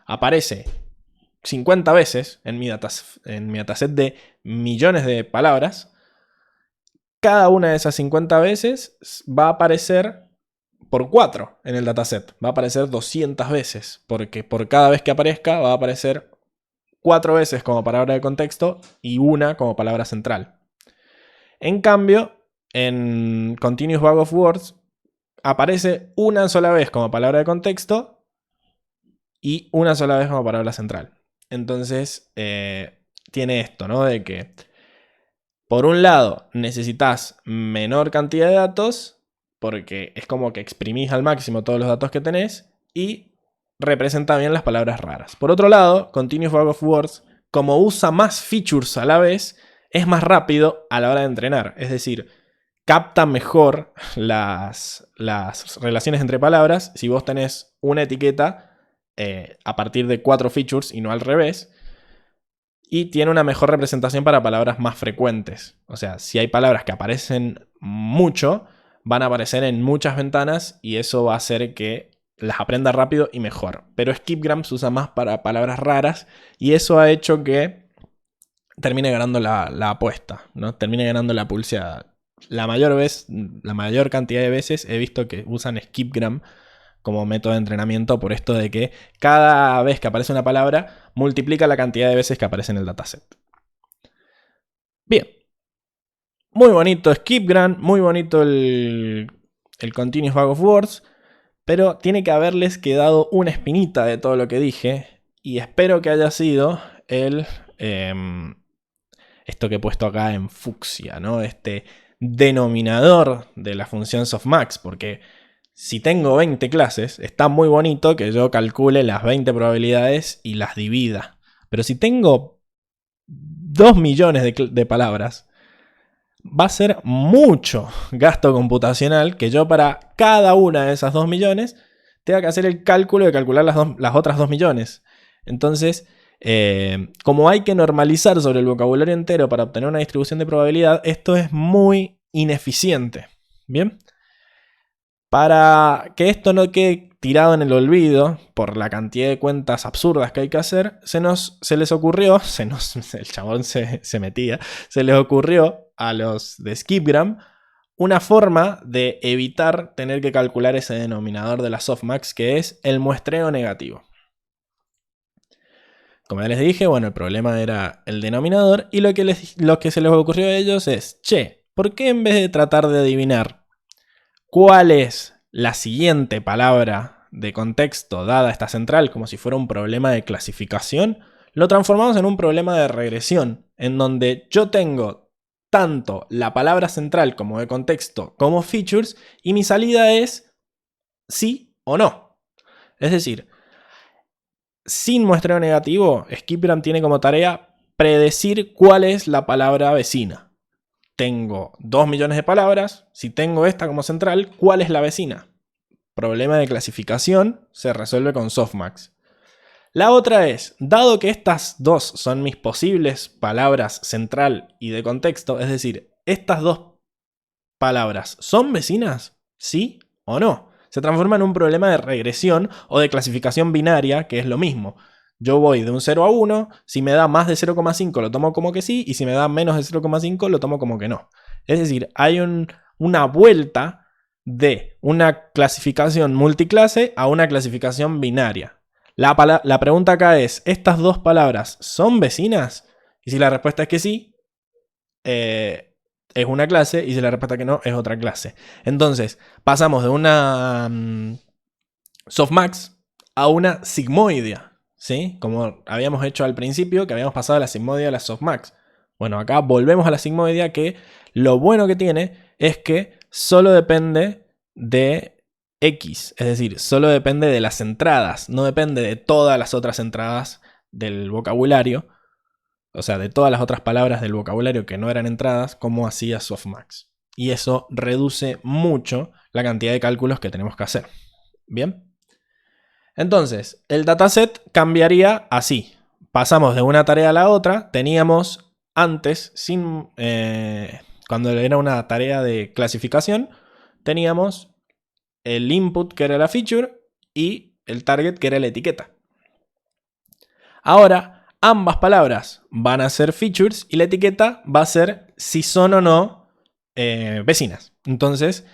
aparece 50 veces en mi dataset de millones de palabras, cada una de esas 50 veces va a aparecer por 4 en el dataset. Va a aparecer 200 veces, porque por cada vez que aparezca va a aparecer 4 veces como palabra de contexto y una como palabra central. En cambio, en Continuous Bag of Words aparece una sola vez como palabra de contexto y una sola vez como palabra central. Entonces, tiene esto, ¿no? De que por un lado necesitas menor cantidad de datos, porque es como que exprimís al máximo todos los datos que tenés, y representa bien las palabras raras. Por otro lado, Continuous Bag of Words, como usa más features a la vez, es más rápido a la hora de entrenar. Es decir, capta mejor las relaciones entre palabras si vos tenés una etiqueta a partir de 4 features y no al revés. Y tiene una mejor representación para palabras más frecuentes. O sea, si hay palabras que aparecen mucho, van a aparecer en muchas ventanas y eso va a hacer que las aprenda rápido y mejor. Pero Skipgram se usa más para palabras raras y eso ha hecho que termine ganando la apuesta, ¿no? Termine ganando la pulseada. La mayor cantidad de veces he visto que usan Skipgram como método de entrenamiento por esto de que cada vez que aparece una palabra multiplica la cantidad de veces que aparece en el dataset. Bien. Muy bonito Skipgram, muy bonito el Continuous Bag of Words, pero tiene que haberles quedado una espinita de todo lo que dije y espero que haya sido esto que he puesto acá en fucsia, ¿no? Este denominador de la función softmax, porque si tengo 20 clases, está muy bonito que yo calcule las 20 probabilidades y las divida. Pero si tengo 2 millones de palabras, va a ser mucho gasto computacional que yo para cada una de esas 2 millones tenga que hacer el cálculo de calcular las otras 2 millones. Entonces Como hay que normalizar sobre el vocabulario entero para obtener una distribución de probabilidad, esto es muy ineficiente. ¿Bien? Para que esto no quede tirado en el olvido por la cantidad de cuentas absurdas que hay que hacer, se les ocurrió, el chabón se metía, se les ocurrió a los de Skipgram una forma de evitar tener que calcular ese denominador de la softmax, que es el muestreo negativo. Como ya les dije, bueno, el problema era el denominador, y lo que se les ocurrió a ellos es, che, ¿por qué en vez de tratar de adivinar cuál es la siguiente palabra de contexto dada esta central como si fuera un problema de clasificación, lo transformamos en un problema de regresión, en donde yo tengo tanto la palabra central como de contexto como features, y mi salida es sí o no? Es decir, sin muestreo negativo, Skipgram tiene como tarea predecir cuál es la palabra vecina. Tengo 2 millones de palabras, si tengo esta como central, ¿cuál es la vecina? Problema de clasificación se resuelve con softmax. La otra es, dado que estas dos son mis posibles palabras central y de contexto, es decir, estas dos palabras, ¿son vecinas? ¿Sí o no? Se transforma en un problema de regresión o de clasificación binaria, que es lo mismo. Yo voy de un 0 a 1, si me da más de 0,5 lo tomo como que sí, y si me da menos de 0,5 lo tomo como que no. Es decir, hay una vuelta de una clasificación multiclase a una clasificación binaria. La pregunta acá es, ¿estas dos palabras son vecinas? Y si la respuesta es que sí, es una clase, y si la respuesta es que no, es otra clase. Entonces, pasamos de una softmax a una sigmoidea, ¿sí? Como habíamos hecho al principio, que habíamos pasado de la sigmoidea a la softmax. Bueno, acá volvemos a la sigmoidea, que lo bueno que tiene es que solo depende de X, es decir, solo depende de las entradas, no depende de todas las otras entradas del vocabulario, o sea, de todas las otras palabras del vocabulario que no eran entradas, como hacía softmax. Y eso reduce mucho la cantidad de cálculos que tenemos que hacer. ¿Bien? Entonces, el dataset cambiaría así. Pasamos de una tarea a la otra. Teníamos antes, cuando era una tarea de clasificación, teníamos el input, que era la feature, y el target, que era la etiqueta. Ahora, ambas palabras van a ser features y la etiqueta va a ser si son o no vecinas. Entonces,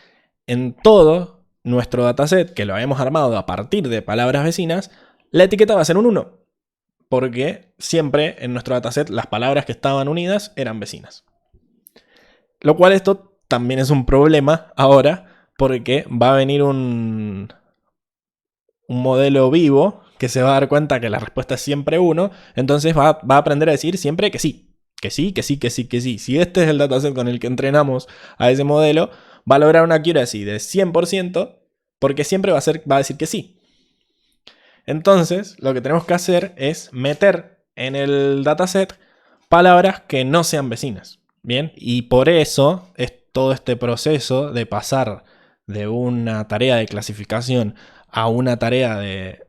en todo nuestro dataset, que lo habíamos armado a partir de palabras vecinas, la etiqueta va a ser un 1. Porque siempre en nuestro dataset las palabras que estaban unidas eran vecinas. Lo cual esto también es un problema ahora, porque va a venir un modelo vivo que se va a dar cuenta que la respuesta es siempre 1. Entonces va a aprender a decir siempre que sí. Que sí, que sí, que sí, que sí. Si este es el dataset con el que entrenamos a ese modelo, va a lograr una accuracy de 100%, porque siempre va a decir que sí. Entonces, lo que tenemos que hacer es meter en el dataset palabras que no sean vecinas. Bien, y por eso es todo este proceso de pasar de una tarea de clasificación a una tarea de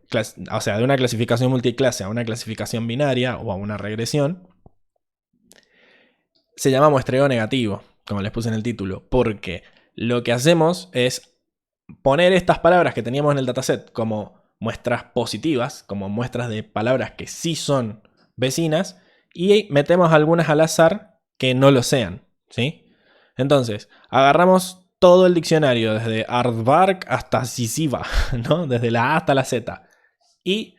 una clasificación multiclase a una clasificación binaria o a una regresión, se llama muestreo negativo, como les puse en el título, porque lo que hacemos es poner estas palabras que teníamos en el dataset como muestras positivas, como muestras de palabras que sí son vecinas, y metemos algunas al azar que no lo sean, ¿sí? Entonces, agarramos todo el diccionario, desde Aardvark hasta Sisiva, ¿no? Desde la A hasta la Z, y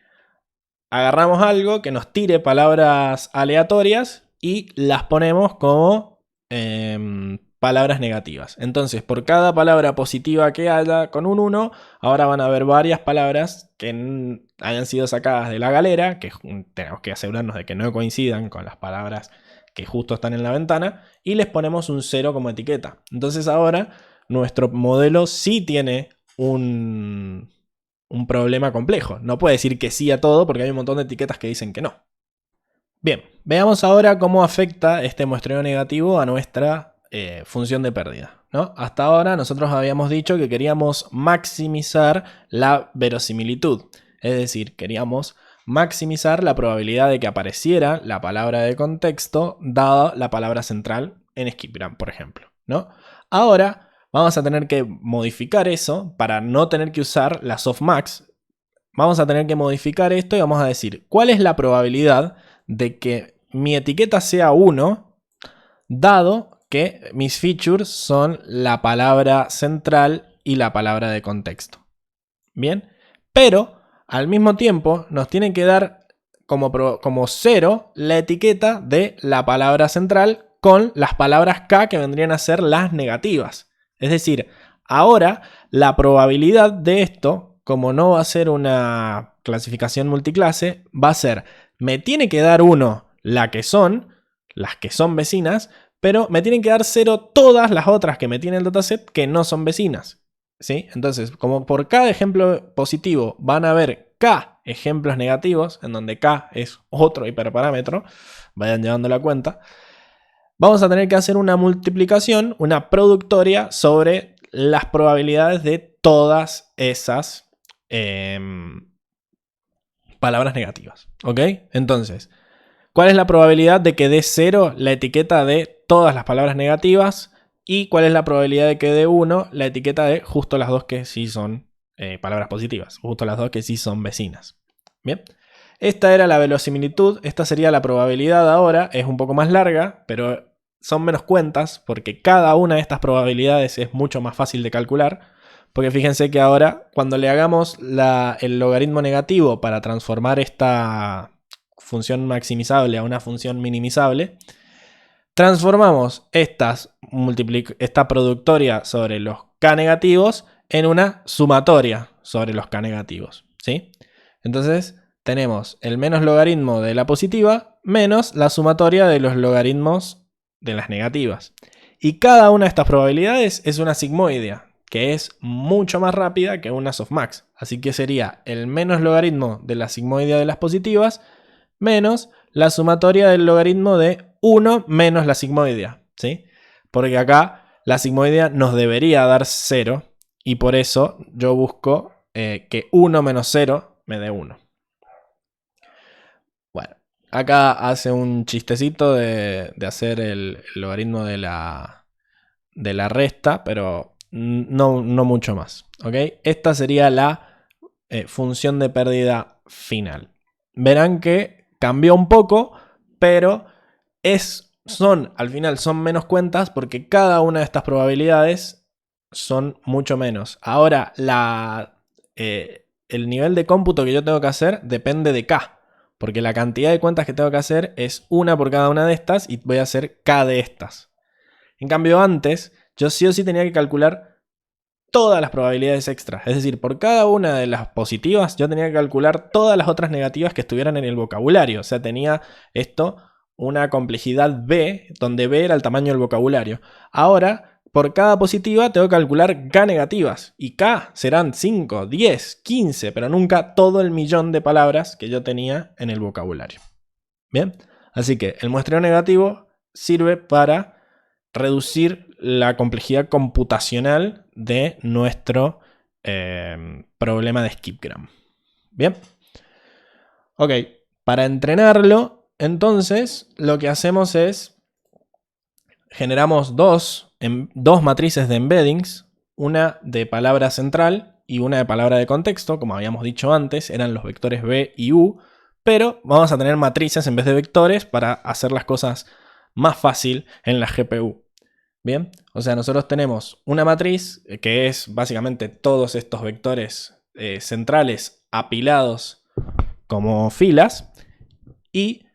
agarramos algo que nos tire palabras aleatorias y las ponemos como palabras negativas. Entonces, por cada palabra positiva que haya con un 1, ahora van a haber varias palabras que hayan sido sacadas de la galera, que tenemos que asegurarnos de que no coincidan con las palabras que justo están en la ventana, y les ponemos un 0 como etiqueta. Entonces ahora nuestro modelo sí tiene un problema complejo. No puede decir que sí a todo porque hay un montón de etiquetas que dicen que no. Bien, veamos ahora cómo afecta este muestreo negativo a nuestra función de pérdida, ¿no? Hasta ahora nosotros habíamos dicho que queríamos maximizar la verosimilitud. Es decir, queríamos maximizar la probabilidad de que apareciera la palabra de contexto dada la palabra central en skipgram, por ejemplo, ¿no? Ahora vamos a tener que modificar eso para no tener que usar la softmax. Vamos a tener que modificar esto y vamos a decir cuál es la probabilidad de que mi etiqueta sea 1 dado que mis features son la palabra central y la palabra de contexto. Bien, pero al mismo tiempo nos tiene que dar como 0 la etiqueta de la palabra central con las palabras K que vendrían a ser las negativas. Es decir, ahora la probabilidad de esto, como no va a ser una clasificación multiclase, va a ser, me tiene que dar 1 las que son vecinas, pero me tienen que dar 0 todas las otras que me tiene el dataset que no son vecinas. ¿Sí? Entonces, como por cada ejemplo positivo van a haber K ejemplos negativos, en donde K es otro hiperparámetro, vayan llevando la cuenta, vamos a tener que hacer una multiplicación, una productoria sobre las probabilidades de todas esas palabras negativas. ¿Ok? Entonces, ¿cuál es la probabilidad de que dé 0 la etiqueta de todas las palabras negativas? ¿Y cuál es la probabilidad de que dé 1 la etiqueta de justo las dos que sí son palabras positivas? Justo las dos que sí son vecinas. Bien. Esta era la verosimilitud. Esta sería la probabilidad ahora. Es un poco más larga, pero son menos cuentas porque cada una de estas probabilidades es mucho más fácil de calcular. Porque fíjense que ahora cuando le hagamos el logaritmo negativo para transformar esta función maximizable a una función minimizable, transformamos esta productoria sobre los K negativos en una sumatoria sobre los K negativos, ¿sí? Entonces tenemos el menos logaritmo de la positiva menos la sumatoria de los logaritmos de las negativas. Y cada una de estas probabilidades es una sigmoidea, que es mucho más rápida que una softmax. Así que sería el menos logaritmo de la sigmoidea de las positivas menos la sumatoria del logaritmo de 1 menos la sigmoidea, ¿sí? Porque acá la sigmoidea nos debería dar 0 y por eso yo busco que 1 menos 0 me dé 1. Bueno, acá hace un chistecito de hacer el logaritmo de la resta, pero no mucho más, ¿ok? Esta sería la función de pérdida final. Verán que cambió un poco, pero al final son menos cuentas porque cada una de estas probabilidades son mucho menos. Ahora, el nivel de cómputo que yo tengo que hacer depende de K, porque la cantidad de cuentas que tengo que hacer es una por cada una de estas y voy a hacer K de estas. En cambio, antes, yo sí o sí tenía que calcular todas las probabilidades extras. Es decir, por cada una de las positivas yo tenía que calcular todas las otras negativas que estuvieran en el vocabulario. O sea, tenía esto una complejidad B, donde B era el tamaño del vocabulario. Ahora, por cada positiva tengo que calcular K negativas. Y K serán 5, 10, 15, pero nunca todo el millón de palabras que yo tenía en el vocabulario. Bien, así que el muestreo negativo sirve para reducir la complejidad computacional de nuestro problema de skipgram. Bien. Ok, para entrenarlo, entonces, lo que hacemos es generamos dos matrices de embeddings, una de palabra central y una de palabra de contexto, como habíamos dicho antes, eran los vectores B y U, pero vamos a tener matrices en vez de vectores para hacer las cosas más fácil en la GPU. Bien, o sea, nosotros tenemos una matriz que es básicamente todos estos vectores centrales apilados como filas, y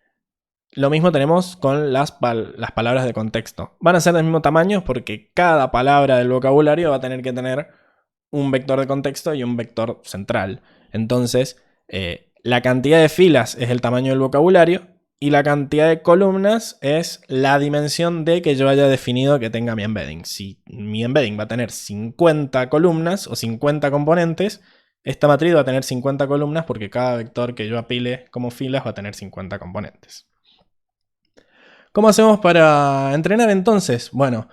lo mismo tenemos con las palabras de contexto. Van a ser del mismo tamaño porque cada palabra del vocabulario va a tener que tener un vector de contexto y un vector central. Entonces, la cantidad de filas es el tamaño del vocabulario y la cantidad de columnas es la dimensión de que yo haya definido que tenga mi embedding. Si mi embedding va a tener 50 columnas o 50 componentes, esta matriz va a tener 50 columnas porque cada vector que yo apile como filas va a tener 50 componentes. ¿Cómo hacemos para entrenar entonces? Bueno,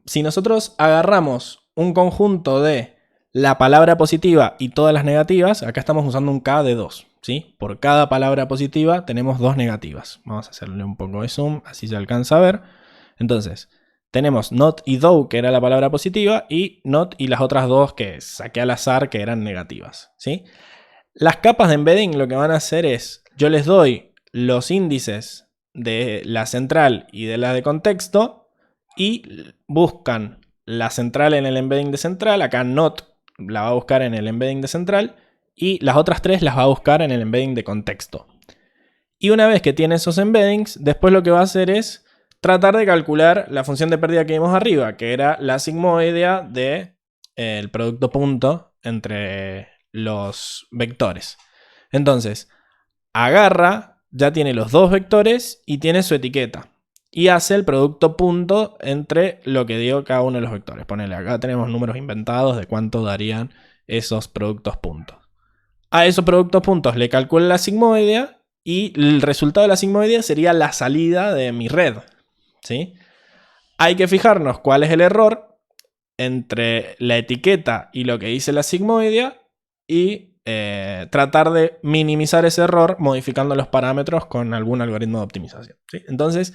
si nosotros agarramos un conjunto de la palabra positiva y todas las negativas, acá estamos usando un K de 2. ¿sí? Por cada palabra positiva tenemos 2 negativas. Vamos a hacerle un poco de zoom, así se alcanza a ver. Entonces, tenemos not y though, que era la palabra positiva, y not y las otras 2 que saqué al azar, que eran negativas, ¿sí? Las capas de embedding lo que van a hacer es, yo les doy los índices de la central y de la de contexto y buscan la central en el embedding de central. Acá not la va a buscar en el embedding de central y las otras 3 las va a buscar en el embedding de contexto. Y una vez que tiene esos embeddings, después lo que va a hacer es tratar de calcular la función de pérdida que vimos arriba, que era la sigmoidea del producto punto entre los vectores. Entonces, agarra, ya tiene los 2 vectores y tiene su etiqueta. Y hace el producto punto entre lo que dio cada uno de los vectores. Ponele, acá tenemos números inventados de cuánto darían esos productos puntos. A esos productos puntos le calcula la sigmoidea y el resultado de la sigmoidea sería la salida de mi red, ¿sí? Hay que fijarnos cuál es el error entre la etiqueta y lo que dice la sigmoidea y tratar de minimizar ese error modificando los parámetros con algún algoritmo de optimización, ¿sí? Entonces,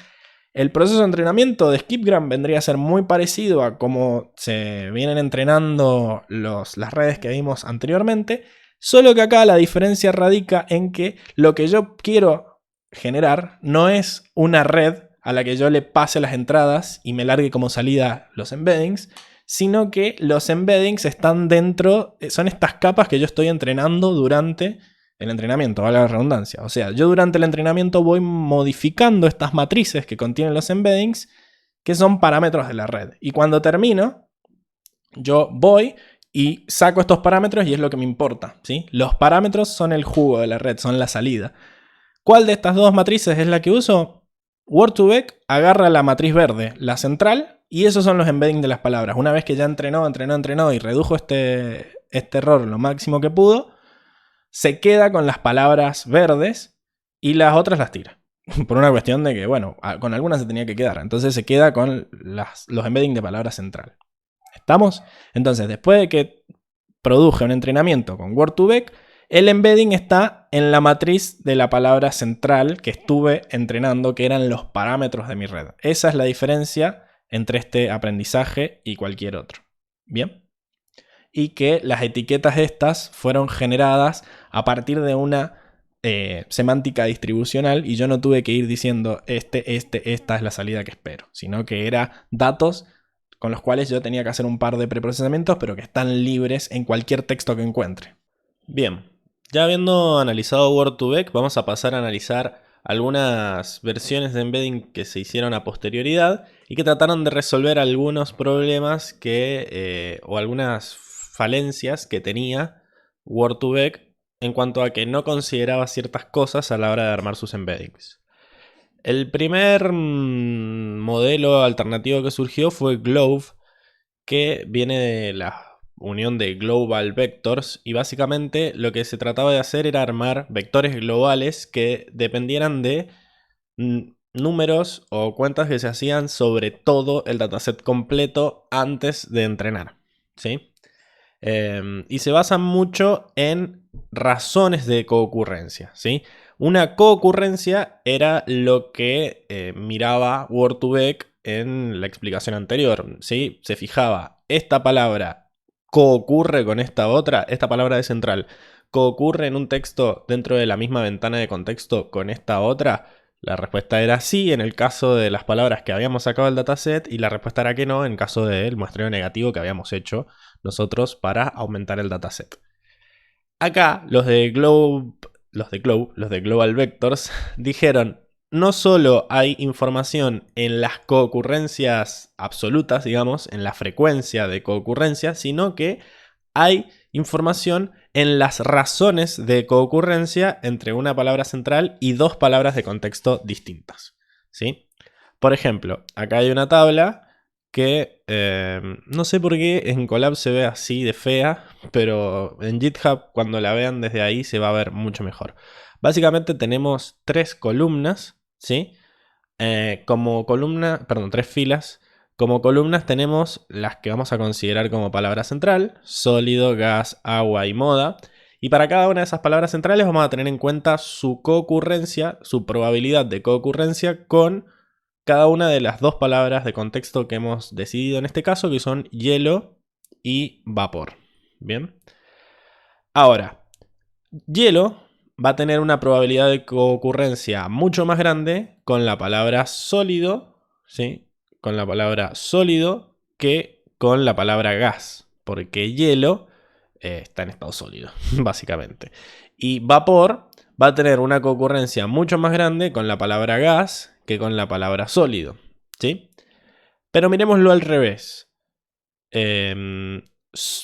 el proceso de entrenamiento de Skipgram vendría a ser muy parecido a cómo se vienen entrenando las redes que vimos anteriormente, solo que acá la diferencia radica en que lo que yo quiero generar no es una red a la que yo le pase las entradas y me largue como salida los embeddings, sino que los embeddings están dentro, son estas capas que yo estoy entrenando durante el entrenamiento, vale la redundancia. O sea, yo durante el entrenamiento voy modificando estas matrices que contienen los embeddings, que son parámetros de la red. Y cuando termino, yo voy y saco estos parámetros y es lo que me importa, ¿sí? Los parámetros son el jugo de la red, son la salida. ¿Cuál de estas 2 matrices es la que uso? Word2Vec agarra la matriz verde, la central, y esos son los embeddings de las palabras. Una vez que ya entrenó y redujo este error lo máximo que pudo, se queda con las palabras verdes y las otras las tira. Por una cuestión de que, bueno, con algunas se tenía que quedar. Entonces se queda con los embeddings de palabra central. ¿Estamos? Entonces, después de que produje un entrenamiento con Word2Vec, el embedding está en la matriz de la palabra central que estuve entrenando, que eran los parámetros de mi red. Esa es la diferencia entre este aprendizaje y cualquier otro. ¿Bien? Y que las etiquetas estas fueron generadas a partir de una semántica distribucional y yo no tuve que ir diciendo esta es la salida que espero, sino que era datos con los cuales yo tenía que hacer un par de preprocesamientos, pero que están libres en cualquier texto que encuentre. Bien, ya habiendo analizado Word2Vec, vamos a pasar a analizar algunas versiones de embedding que se hicieron a posterioridad y que trataron de resolver algunos problemas o algunas falencias que tenía Word2Vec en cuanto a que no consideraba ciertas cosas a la hora de armar sus embeddings. El primer modelo alternativo que surgió fue Glove, que viene de la unión de Global Vectors, y básicamente lo que se trataba de hacer era armar vectores globales que dependieran de números o cuentas que se hacían sobre todo el dataset completo antes de entrenar, ¿sí? Y se basan mucho en razones de coocurrencia, ¿sí? Una coocurrencia era lo que miraba Word2Vec en la explicación anterior, ¿sí? Se fijaba, esta palabra coocurre con esta otra, esta palabra de central, coocurre en un texto dentro de la misma ventana de contexto con esta otra. La respuesta era sí en el caso de las palabras que habíamos sacado del dataset y la respuesta era que no en caso del muestreo negativo que habíamos hecho nosotros para aumentar el dataset. Acá los de Global Vectors dijeron, no solo hay información en las coocurrencias absolutas, digamos, en la frecuencia de coocurrencia, sino que hay información en las razones de coocurrencia entre una palabra central y 2 palabras de contexto distintas, ¿sí? Por ejemplo, acá hay una tabla que no sé por qué en Colab se ve así de fea, pero en GitHub cuando la vean desde ahí se va a ver mucho mejor. Básicamente tenemos 3 columnas, ¿sí? Tres filas. Como columnas tenemos las que vamos a considerar como palabra central, sólido, gas, agua y moda. Y para cada una de esas palabras centrales vamos a tener en cuenta su coocurrencia, su probabilidad de coocurrencia con cada una de las dos palabras de contexto que hemos decidido en este caso, que son hielo y vapor. Bien. Ahora, hielo va a tener una probabilidad de coocurrencia mucho más grande con la palabra sólido, ¿sí? Con la palabra sólido que con la palabra gas, porque hielo está en estado sólido, básicamente. Y vapor va a tener una coocurrencia mucho más grande con la palabra gas que con la palabra sólido, ¿sí? Pero miremoslo al revés.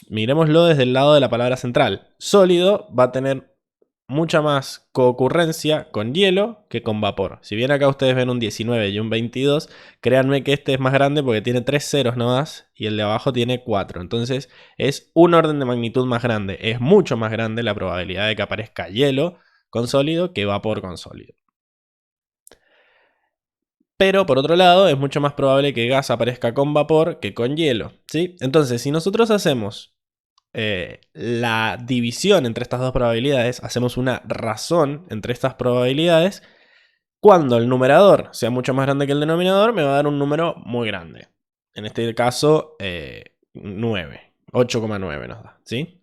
Miremoslo desde el lado de la palabra central. Sólido va a tener mucha más coocurrencia con hielo que con vapor. Si bien acá ustedes ven un 19 y un 22, créanme que este es más grande porque tiene 3 ceros nomás y el de abajo tiene 4. Entonces es un orden de magnitud más grande. Es mucho más grande la probabilidad de que aparezca hielo con sólido que vapor con sólido. Pero por otro lado es mucho más probable que gas aparezca con vapor que con hielo, ¿sí? Entonces si nosotros hacemos la división entre estas dos probabilidades, hacemos una razón entre estas probabilidades, cuando el numerador sea mucho más grande que el denominador, me va a dar un número muy grande. En este caso, 9. 8,9 nos da, ¿sí?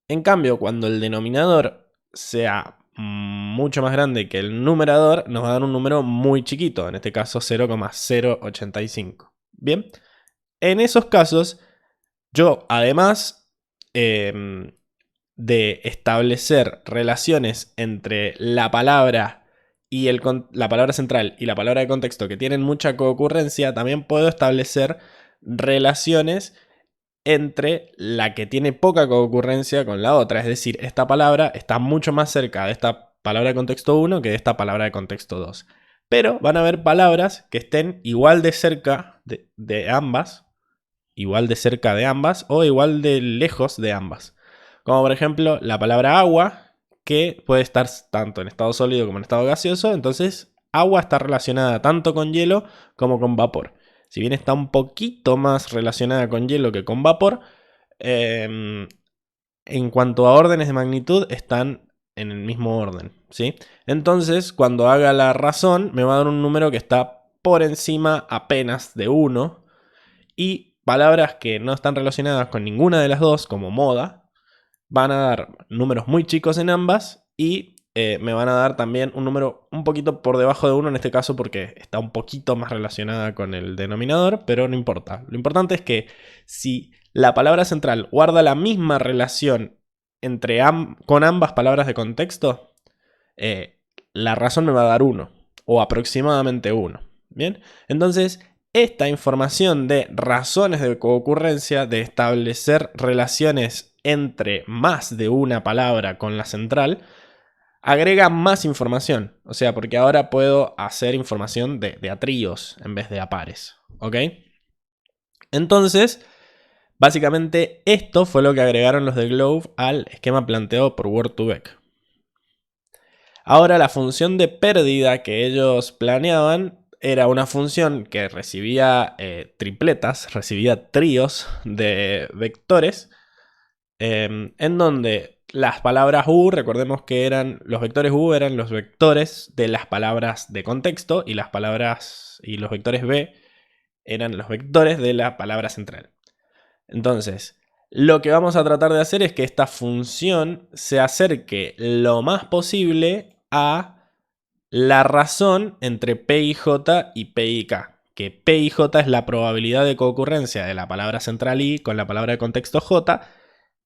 En cambio, cuando el denominador sea mucho más grande que el numerador, nos va a dar un número muy chiquito, en este caso 0,085. Bien, en esos casos, yo además de establecer relaciones entre la palabra y la palabra central y la palabra de contexto que tienen mucha coocurrencia, también puedo establecer relaciones entre la que tiene poca coocurrencia con la otra. Es decir, esta palabra está mucho más cerca de esta palabra de contexto 1 que de esta palabra de contexto 2. Pero van a haber palabras que estén igual de cerca de ambas, igual de cerca de ambas o igual de lejos de ambas. Como por ejemplo la palabra agua, que puede estar tanto en estado sólido como en estado gaseoso. Entonces agua está relacionada tanto con hielo como con vapor. Si bien está un poquito más relacionada con hielo que con vapor, en cuanto a órdenes de magnitud están en el mismo orden, ¿sí? Entonces cuando haga la razón me va a dar un número que está por encima apenas de 1 y palabras que no están relacionadas con ninguna de las dos, como moda, van a dar números muy chicos en ambas y me van a dar también un número un poquito por debajo de 1 en este caso porque está un poquito más relacionada con el denominador, pero no importa. Lo importante es que si la palabra central guarda la misma relación con ambas palabras de contexto, la razón me va a dar 1 o aproximadamente 1. Bien, entonces esta información de razones de coocurrencia, de establecer relaciones entre más de una palabra con la central, agrega más información. O sea, porque ahora puedo hacer información de a tríos en vez de a pares. ¿Ok? Entonces, básicamente esto fue lo que agregaron los de Glove al esquema planteado por Word2Vec. Ahora la función de pérdida que ellos planeaban era una función que recibía tripletas, recibía tríos de vectores, en donde las palabras U, recordemos que los vectores U eran los vectores de las palabras de contexto y los vectores B eran los vectores de la palabra central. Entonces, lo que vamos a tratar de hacer es que esta función se acerque lo más posible a la razón entre P y J y P y K. Que P y J es la probabilidad de coocurrencia de la palabra central I con la palabra de contexto J.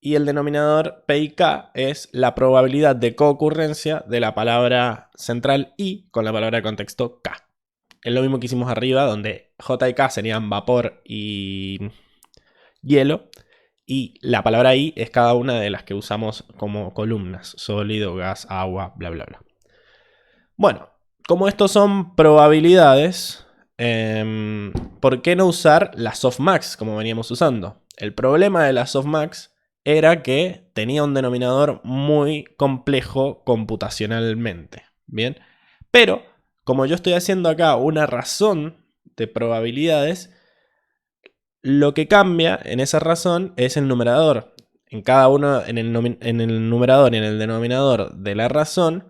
Y el denominador P y K es la probabilidad de coocurrencia de la palabra central I con la palabra de contexto K. Es lo mismo que hicimos arriba, donde J y K serían vapor y hielo. Y la palabra I es cada una de las que usamos como columnas. Sólido, gas, agua, bla, bla, bla. Bueno, como estos son probabilidades, ¿por qué no usar la softmax como veníamos usando? El problema de la softmax era que tenía un denominador muy complejo computacionalmente. Bien, pero como yo estoy haciendo acá una razón de probabilidades, lo que cambia en esa razón es el numerador. en cada uno, en el numerador y en el denominador de la razón,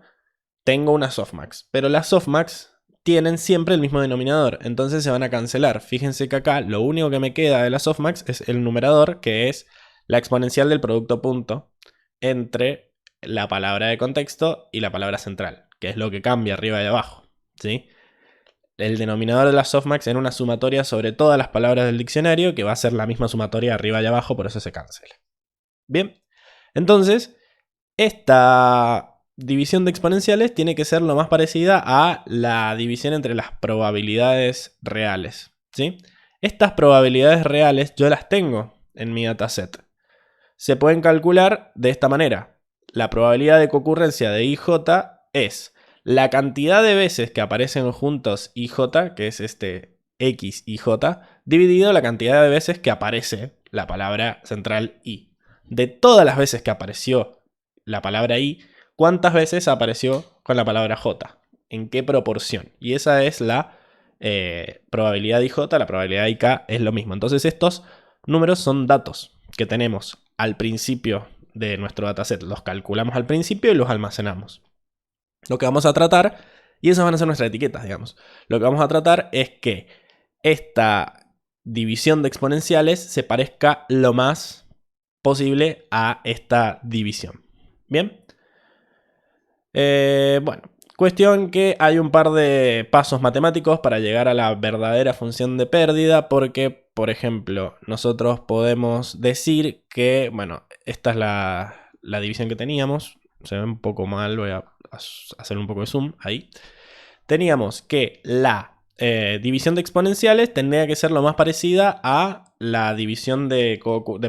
tengo una softmax. Pero las softmax tienen siempre el mismo denominador, entonces se van a cancelar. Fíjense que acá lo único que me queda de la softmax es el numerador, que es la exponencial del producto punto entre la palabra de contexto y la palabra central, que es lo que cambia arriba y abajo, ¿sí? El denominador de la softmax en una sumatoria sobre todas las palabras del diccionario, que va a ser la misma sumatoria arriba y abajo, por eso se cancela. Bien, entonces, esta división de exponenciales tiene que ser lo más parecida a la división entre las probabilidades reales, ¿sí? Estas probabilidades reales yo las tengo en mi dataset. Se pueden calcular de esta manera. La probabilidad de concurrencia de IJ es la cantidad de veces que aparecen juntos IJ, que es este X y J, dividido la cantidad de veces que aparece la palabra central I. De todas las veces que apareció la palabra I, ¿cuántas veces apareció con la palabra J? ¿En qué proporción? Y esa es la probabilidad de IJ, la probabilidad de IK es lo mismo. Entonces estos números son datos que tenemos al principio de nuestro dataset. Los calculamos al principio y los almacenamos. Lo que vamos a tratar, y esas van a ser nuestras etiquetas, digamos. Lo que vamos a tratar es que esta división de exponenciales se parezca lo más posible a esta división. ¿Bien? Bueno, cuestión que hay un par de pasos matemáticos para llegar a la verdadera función de pérdida, porque, por ejemplo, nosotros podemos decir que, bueno, esta es la división que teníamos. Se ve un poco mal, voy a hacer un poco de zoom ahí. Teníamos que la división de exponenciales tendría que ser lo más parecida a la división de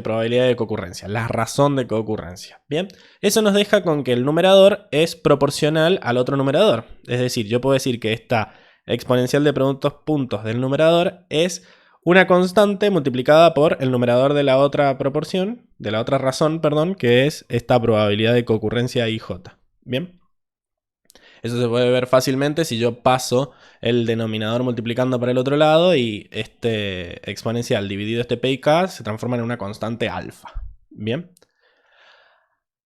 probabilidad de concurrencia, la razón de concurrencia. Bien, eso nos deja con que el numerador es proporcional al otro numerador. Es decir, yo puedo decir que esta exponencial de productos puntos del numerador es una constante multiplicada por el numerador de la otra proporción, de la otra razón, perdón, que es esta probabilidad de concurrencia IJ. Bien. Eso se puede ver fácilmente si yo paso el denominador multiplicando para el otro lado y este exponencial dividido este p y k se transforma en una constante alfa. Bien.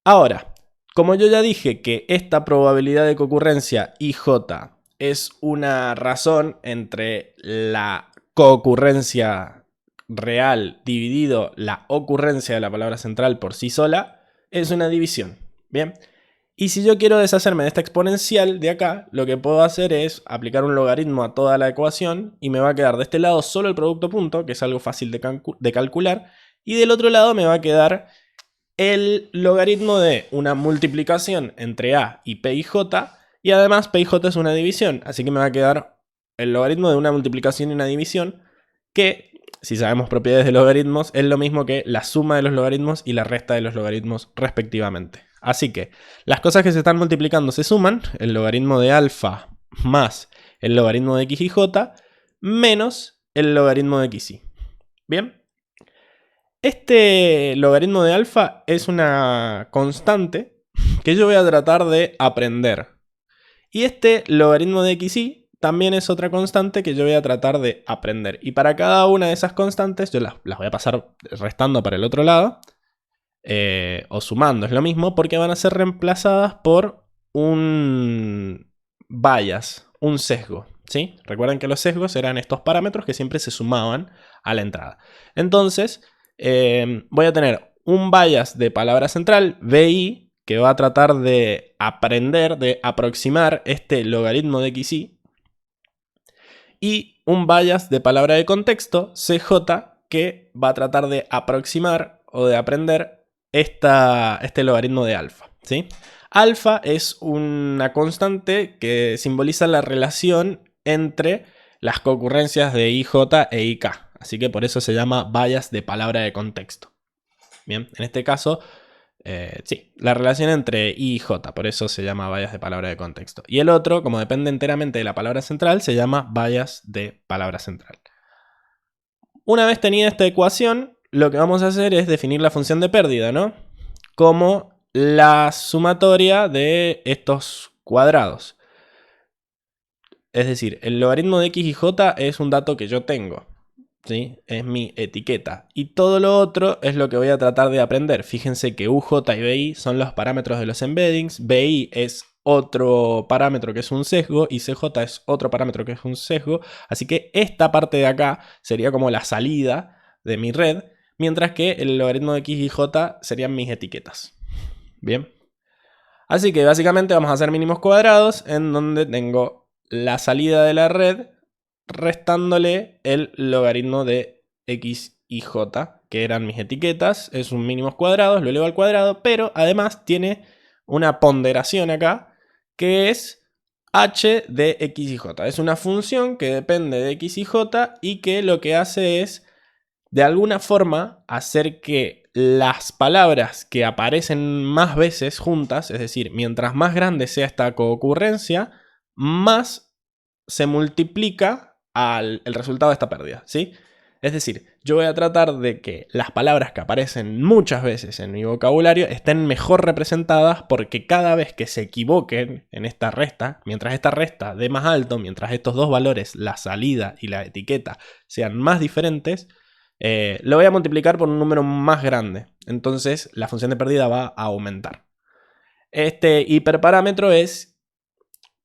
Ahora, como yo ya dije que esta probabilidad de concurrencia IJ es una razón entre la concurrencia real dividido la ocurrencia de la palabra central por sí sola, es una división. Bien. Y si yo quiero deshacerme de esta exponencial de acá, lo que puedo hacer es aplicar un logaritmo a toda la ecuación y me va a quedar de este lado solo el producto punto, que es algo fácil de calcular, y del otro lado me va a quedar el logaritmo de una multiplicación entre a y p y j, y además p y j es una división, así que me va a quedar el logaritmo de una multiplicación y una división, que, si sabemos propiedades de logaritmos, es lo mismo que la suma de los logaritmos y la resta de los logaritmos respectivamente. Así que las cosas que se están multiplicando se suman, el logaritmo de alfa más el logaritmo de x y j, menos el logaritmo de xy. ¿Bien? Este logaritmo de alfa es una constante que yo voy a tratar de aprender. Y este logaritmo de xy también es otra constante que yo voy a tratar de aprender. Y para cada una de esas constantes yo las voy a pasar restando para el otro lado. O sumando, es lo mismo, porque van a ser reemplazadas por un bias, un sesgo, ¿sí? Recuerden que los sesgos eran estos parámetros que siempre se sumaban a la entrada. Entonces, voy a tener un bias de palabra central, BI, que va a tratar de aprender, de aproximar este logaritmo de xy, y un bias de palabra de contexto, CJ, que va a tratar de aproximar o de aprender este logaritmo de alfa, ¿sí? Alfa es una constante que simboliza la relación entre las concurrencias de IJ e IK, así que por eso se llama bias de palabra de contexto. Bien, en este caso, sí, la relación entre I y J, por eso se llama bias de palabra de contexto. Y el otro, como depende enteramente de la palabra central, se llama bias de palabra central. Una vez tenida esta ecuación, lo que vamos a hacer es definir la función de pérdida, ¿no? Como la sumatoria de estos cuadrados. Es decir, el logaritmo de x y j es un dato que yo tengo. ¿sí? Es mi etiqueta. Y todo lo otro es lo que voy a tratar de aprender. Fíjense que UJ y BI son los parámetros de los embeddings. BI es otro parámetro que es un sesgo y CJ es otro parámetro que es un sesgo. Así que esta parte de acá sería como la salida de mi red, mientras que el logaritmo de X y J serían mis etiquetas. Bien. Así que básicamente vamos a hacer mínimos cuadrados en donde tengo la salida de la red restándole el logaritmo de X y J, que eran mis etiquetas. Es un mínimos cuadrados, lo elevo al cuadrado, pero además tiene una ponderación acá, que es h de X y J. Es una función que depende de X y J y que lo que hace es, de alguna forma, hacer que las palabras que aparecen más veces juntas, es decir, mientras más grande sea esta coocurrencia, más se multiplica el resultado de esta pérdida, ¿sí? Es decir, yo voy a tratar de que las palabras que aparecen muchas veces en mi vocabulario estén mejor representadas, porque cada vez que se equivoquen en esta resta, mientras esta resta dé más alto, mientras estos dos valores, la salida y la etiqueta, sean más diferentes, lo voy a multiplicar por un número más grande. Entonces la función de pérdida va a aumentar. Este hiperparámetro es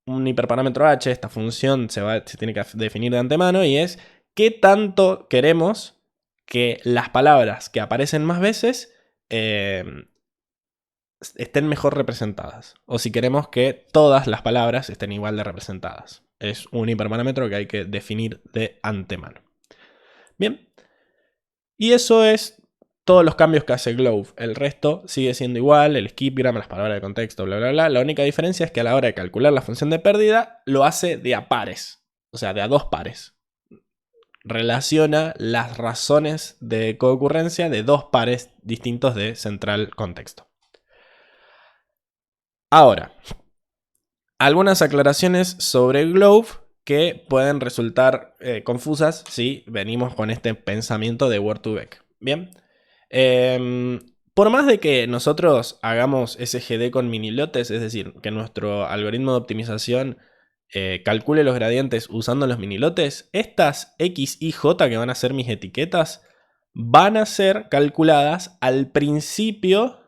un hiperparámetro h. Esta función se tiene que definir de antemano y es qué tanto queremos que las palabras que aparecen más veces estén mejor representadas. O si queremos que todas las palabras estén igual de representadas. Es un hiperparámetro que hay que definir de antemano. Bien. Y eso es todos los cambios que hace Glove. El resto sigue siendo igual, el skipgram, las palabras de contexto, bla, bla, bla. La única diferencia es que a la hora de calcular la función de pérdida lo hace de a pares, o sea, de a dos pares. Relaciona las razones de coocurrencia de dos pares distintos de central contexto. Ahora, algunas aclaraciones sobre Glove que pueden resultar confusas si venimos con este pensamiento de Word2Vec. Bien. Por más de que nosotros hagamos SGD con minilotes, es decir, que nuestro algoritmo de optimización calcule los gradientes usando los minilotes, estas X y J, que van a ser mis etiquetas, van a ser calculadas al principio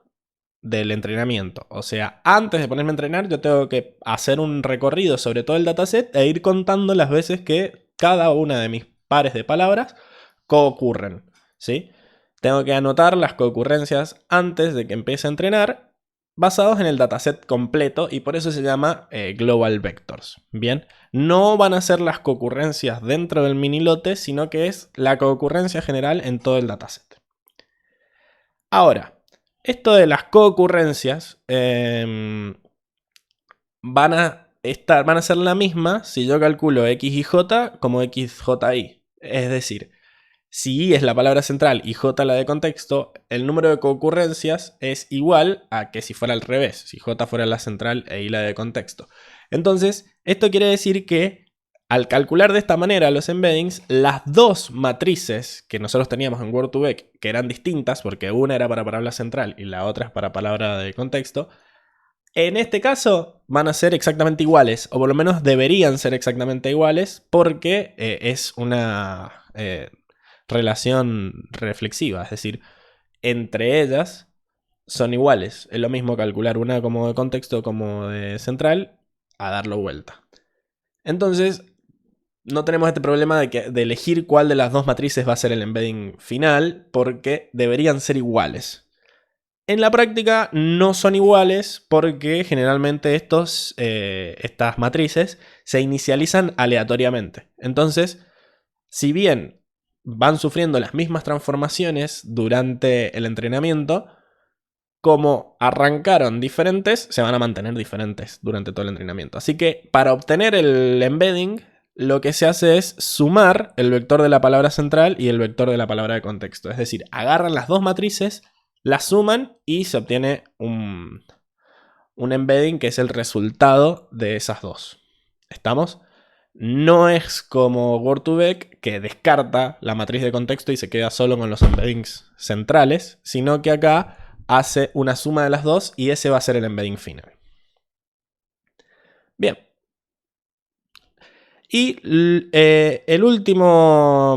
del entrenamiento. O sea, antes de ponerme a entrenar, yo tengo que hacer un recorrido sobre todo el dataset e ir contando las veces que cada una de mis pares de palabras coocurren, ¿sí? Tengo que anotar las coocurrencias antes de que empiece a entrenar, basados en el dataset completo, y por eso se llama Global Vectors. Bien, no van a ser las coocurrencias dentro del minilote, sino que es la coocurrencia general en todo el dataset. Ahora, esto de las coocurrencias van a ser la misma si yo calculo X y J como XJY. Es decir, si Y es la palabra central y J la de contexto, el número de coocurrencias es igual a que si fuera al revés, si J fuera la central e Y la de contexto. Entonces, esto quiere decir que al calcular de esta manera los embeddings, las dos matrices que nosotros teníamos en Word2Vec, que eran distintas, porque una era para palabra central y la otra es para palabra de contexto, en este caso van a ser exactamente iguales, o por lo menos deberían ser exactamente iguales, porque es una relación reflexiva, es decir, entre ellas son iguales. Es lo mismo calcular una como de contexto como de central a darlo vuelta. Entonces, no tenemos este problema de elegir cuál de las dos matrices va a ser el embedding final, porque deberían ser iguales. En la práctica no son iguales porque generalmente estas matrices se inicializan aleatoriamente. Entonces, si bien van sufriendo las mismas transformaciones durante el entrenamiento, como arrancaron diferentes, se van a mantener diferentes durante todo el entrenamiento. Así que para obtener el embedding, lo que se hace es sumar el vector de la palabra central y el vector de la palabra de contexto. Es decir, agarran las dos matrices, las suman y se obtiene un embedding que es el resultado de esas dos. ¿Estamos? No es como Word2Vec, que descarta la matriz de contexto y se queda solo con los embeddings centrales, sino que acá hace una suma de las dos y ese va a ser el embedding final. Bien. Y el último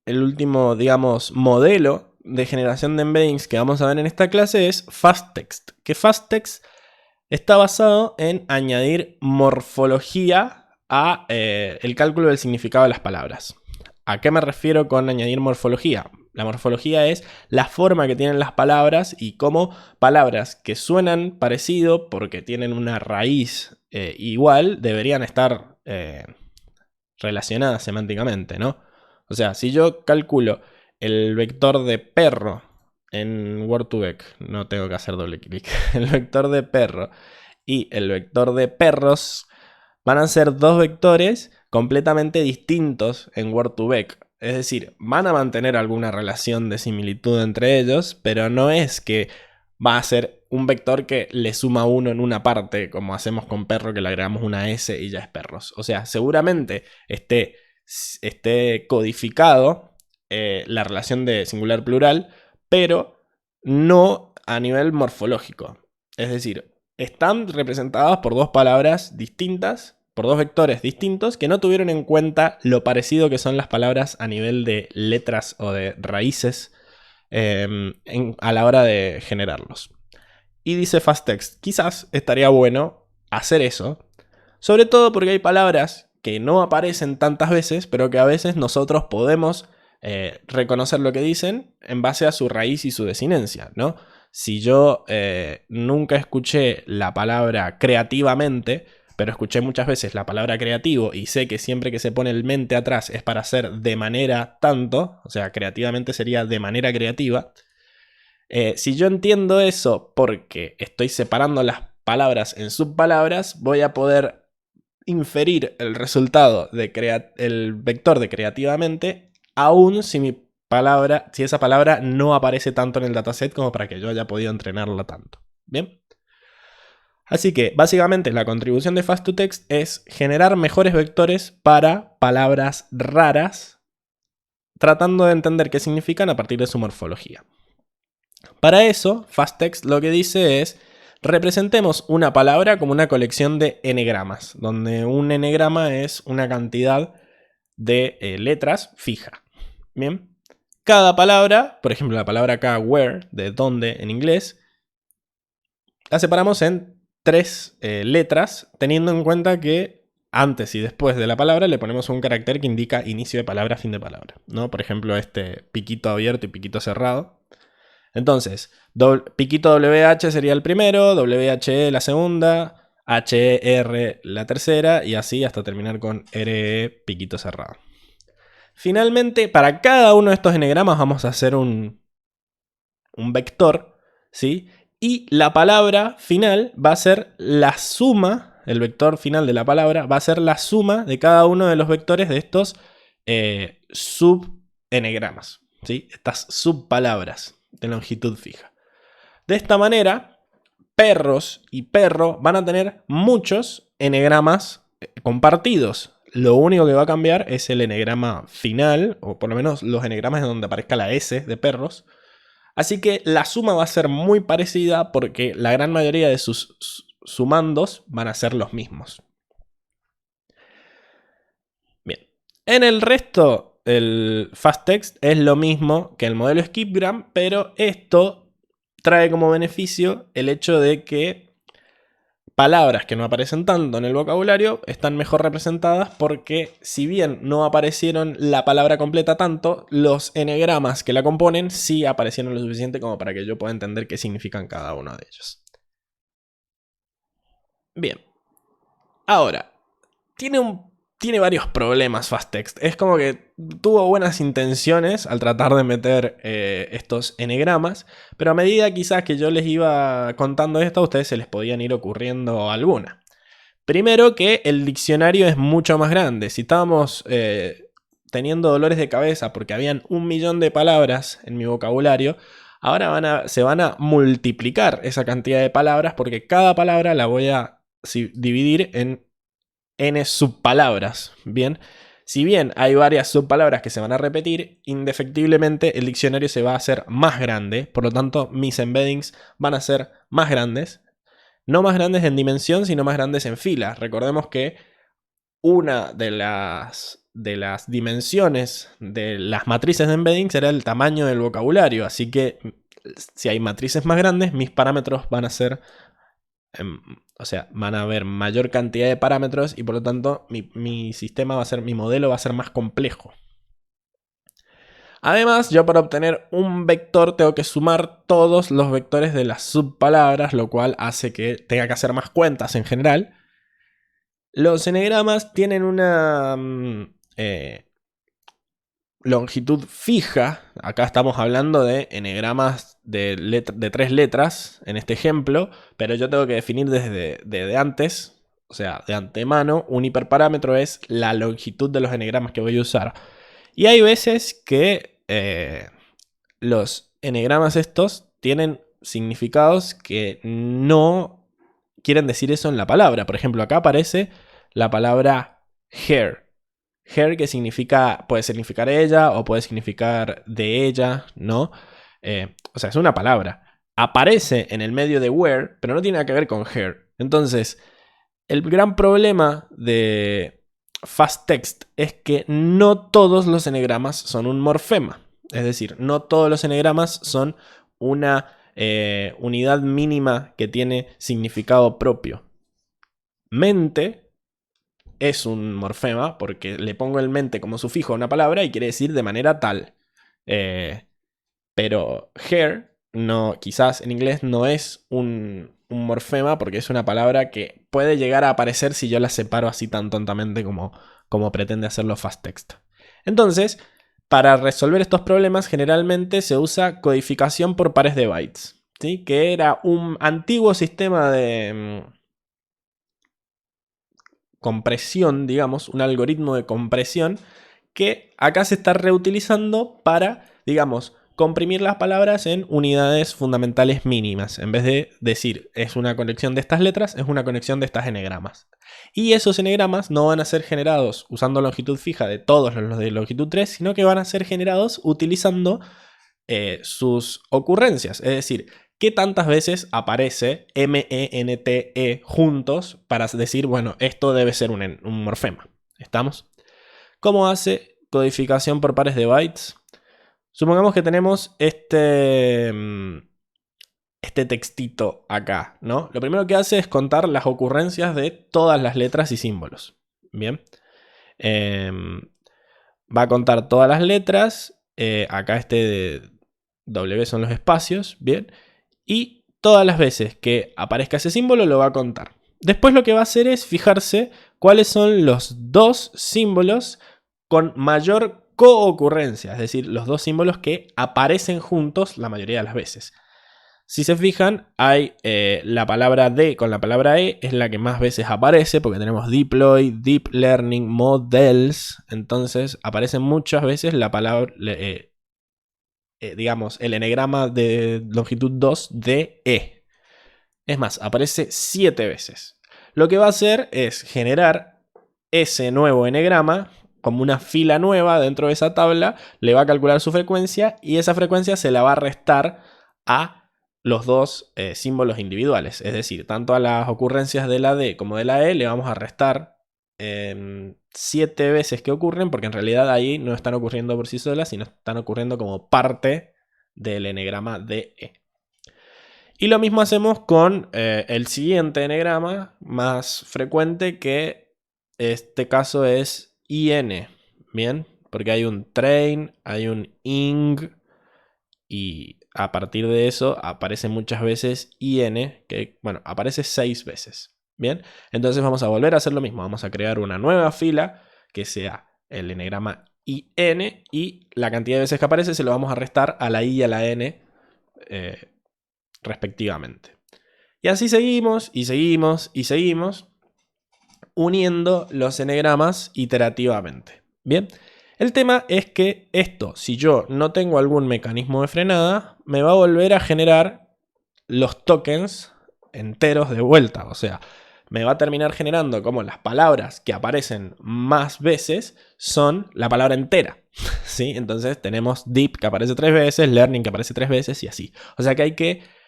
el último, digamos, modelo de generación de embeddings que vamos a ver en esta clase es FastText. Que FastText está basado en añadir morfología a el cálculo del significado de las palabras. ¿A qué me refiero con añadir morfología? La morfología es la forma que tienen las palabras y cómo palabras que suenan parecido porque tienen una raíz igual deberían estar relacionadas semánticamente, ¿no? O sea, si yo calculo el vector de perro en Word2Vec, no tengo que hacer doble clic, el vector de perro y el vector de perros van a ser dos vectores completamente distintos en Word2Vec. Es decir, van a mantener alguna relación de similitud entre ellos, pero no es que va a ser un vector que le suma 1 en una parte, como hacemos con perro, que le agregamos una S y ya es perros. O sea, seguramente esté codificado la relación de singular plural, pero no a nivel morfológico. Es decir, están representadas por dos palabras distintas, por dos vectores distintos que no tuvieron en cuenta lo parecido que son las palabras a nivel de letras o de raíces a la hora de generarlos. Y dice FastText, quizás estaría bueno hacer eso, sobre todo porque hay palabras que no aparecen tantas veces, pero que a veces nosotros podemos reconocer lo que dicen en base a su raíz y su desinencia, ¿no? Si yo nunca escuché la palabra creativamente, pero escuché muchas veces la palabra creativo y sé que siempre que se pone el mente atrás es para hacer de manera tanto, o sea, creativamente sería de manera creativa. Si yo entiendo eso porque estoy separando las palabras en subpalabras, voy a poder inferir el resultado el vector de creativamente, aun si si esa palabra no aparece tanto en el dataset como para que yo haya podido entrenarla tanto. ¿Bien? Así que, básicamente, la contribución de Fast2Text es generar mejores vectores para palabras raras, tratando de entender qué significan a partir de su morfología. Para eso, FastText lo que dice es: representemos una palabra como una colección de enegramas, donde un enegrama es una cantidad de letras fija. Bien. Cada palabra, por ejemplo, la palabra acá, where, de dónde en inglés, la separamos en 3 letras, teniendo en cuenta que antes y después de la palabra le ponemos un carácter que indica inicio de palabra, fin de palabra, ¿no? Por ejemplo, este piquito abierto y piquito cerrado. Entonces, piquito WH sería el primero, WHE la segunda, HER la tercera y así hasta terminar con RE piquito cerrado. Finalmente, para cada uno de estos enegramas vamos a hacer un vector, ¿sí? Y la palabra final va a ser la suma, el vector final de la palabra va a ser la suma de cada uno de los vectores de estos subenegramas, ¿sí? Estas subpalabras de longitud fija. De esta manera, perros y perro van a tener muchos enegramas compartidos. Lo único que va a cambiar es el enegrama final, o por lo menos los enegramas en donde aparezca la S de perros. Así que la suma va a ser muy parecida porque la gran mayoría de sus sumandos van a ser los mismos. Bien. En el resto, el FastText es lo mismo que el modelo Skipgram, pero esto trae como beneficio el hecho de que palabras que no aparecen tanto en el vocabulario están mejor representadas porque si bien no aparecieron la palabra completa tanto, los enegramas que la componen sí aparecieron lo suficiente como para que yo pueda entender qué significan cada uno de ellos. Bien. Ahora, tiene varios problemas FastText. Es como que tuvo buenas intenciones al tratar de meter estos enegramas, pero a medida quizás que yo les iba contando esto, a ustedes se les podían ir ocurriendo alguna. Primero que el diccionario es mucho más grande. Si estábamos teniendo dolores de cabeza porque habían 1 millón de palabras en mi vocabulario, ahora se van a multiplicar esa cantidad de palabras porque cada palabra la voy a dividir en n subpalabras. Bien, si bien hay varias subpalabras que se van a repetir, indefectiblemente el diccionario se va a hacer más grande, por lo tanto mis embeddings van a ser más grandes. No más grandes en dimensión, sino más grandes en fila. Recordemos que una de las de las dimensiones de las matrices de embedding será el tamaño del vocabulario. Así que si hay matrices más grandes, mis parámetros van a ser, o sea, van a haber mayor cantidad de parámetros y por lo tanto mi sistema va a ser, mi modelo va a ser más complejo. Además, yo para obtener un vector tengo que sumar todos los vectores de las subpalabras, lo cual hace que tenga que hacer más cuentas en general. Los enegramas tienen una longitud fija. Acá estamos hablando de enegramas de 3 letras en este ejemplo, pero yo tengo que definir desde antes, o sea, de antemano, un hiperparámetro es la longitud de los enegramas que voy a usar. Y hay veces que los enegramas estos tienen significados que no quieren decir eso en la palabra. Por ejemplo, acá aparece la palabra hair. Hair que significa, puede significar ella o puede significar de ella, ¿no? O sea, es una palabra. Aparece en el medio de where, pero no tiene nada que ver con hair. Entonces, el gran problema de fast text es que no todos los enegramas son un morfema. Es decir, no todos los enegramas son una unidad mínima que tiene significado propio. Mente es un morfema porque le pongo el mente como sufijo a una palabra y quiere decir de manera tal. Pero hair, no, quizás en inglés no es un morfema porque es una palabra que puede llegar a aparecer si yo la separo así tan tontamente como pretende hacerlo fast text. Entonces, para resolver estos problemas generalmente se usa codificación por pares de bytes, ¿sí? Que era un antiguo sistema de compresión, digamos, un algoritmo de compresión que acá se está reutilizando para, digamos, comprimir las palabras en unidades fundamentales mínimas. En vez de decir es una conexión de estas letras, es una conexión de estas enegramas. Y esos enegramas no van a ser generados usando longitud fija de todos los de longitud 3, sino que van a ser generados utilizando sus ocurrencias. Es decir, ¿qué tantas veces aparece MENTE juntos para decir, bueno, esto debe ser un morfema? ¿Estamos? ¿Cómo hace codificación por pares de bytes? Supongamos que tenemos este textito acá, ¿no? Lo primero que hace es contar las ocurrencias de todas las letras y símbolos. Bien. Va a contar todas las letras. Acá este W son los espacios. Bien. Y todas las veces que aparezca ese símbolo lo va a contar. Después lo que va a hacer es fijarse cuáles son los dos símbolos con mayor coocurrencia, es decir, los dos símbolos que aparecen juntos la mayoría de las veces. Si se fijan, hay la palabra D con la palabra E es la que más veces aparece porque tenemos deploy, deep learning, models. Entonces aparece muchas veces la palabra, digamos, el enegrama de longitud 2 de E. Es más, aparece 7 veces. Lo que va a hacer es generar ese nuevo enegrama como una fila nueva dentro de esa tabla, le va a calcular su frecuencia y esa frecuencia se la va a restar a los dos símbolos individuales. Es decir, tanto a las ocurrencias de la D como de la E le vamos a restar 7 veces que ocurren, porque en realidad ahí no están ocurriendo por sí solas, sino están ocurriendo como parte del enegrama de E. Y lo mismo hacemos con el siguiente enegrama más frecuente, que este caso es IN. Bien, porque hay un train, hay un ing y a partir de eso aparece muchas veces IN, que bueno, aparece 6 veces. Bien, entonces vamos a volver a hacer lo mismo. Vamos a crear una nueva fila que sea el enegrama IN y la cantidad de veces que aparece se lo vamos a restar a la I y a la N respectivamente. Y así seguimos y seguimos y seguimos uniendo los enegramas iterativamente. Bien, el tema es que esto, si yo no tengo algún mecanismo de frenada, me va a volver a generar los tokens enteros de vuelta. O sea, me va a terminar generando como las palabras que aparecen más veces son la palabra entera. ¿Sí? Entonces tenemos deep que aparece 3 veces, learning que aparece 3 veces y así. O sea que hay que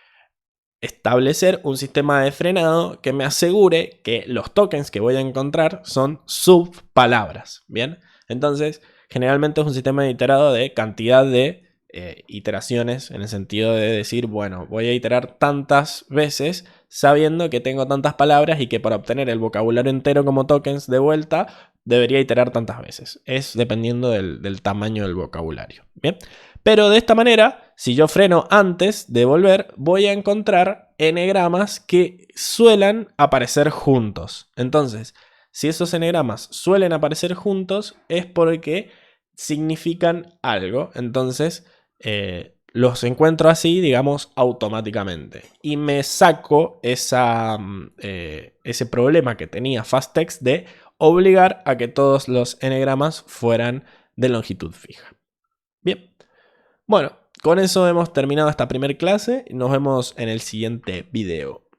establecer un sistema de frenado que me asegure que los tokens que voy a encontrar son subpalabras. Bien, Entonces, generalmente es un sistema iterado de cantidad de iteraciones, en el sentido de decir, bueno, voy a iterar tantas veces sabiendo que tengo tantas palabras y que para obtener el vocabulario entero como tokens de vuelta, debería iterar tantas veces. Es dependiendo del tamaño del vocabulario. Bien. Pero de esta manera, si yo freno antes de volver, voy a encontrar n-gramas que suelen aparecer juntos. Entonces, si esos n-gramas suelen aparecer juntos, es porque significan algo. Entonces, los encuentro así, digamos, automáticamente. Y me saco ese problema que tenía FastText de obligar a que todos los n-gramas fueran de longitud fija. Bien. Bueno, con eso hemos terminado esta primera clase. Nos vemos en el siguiente video.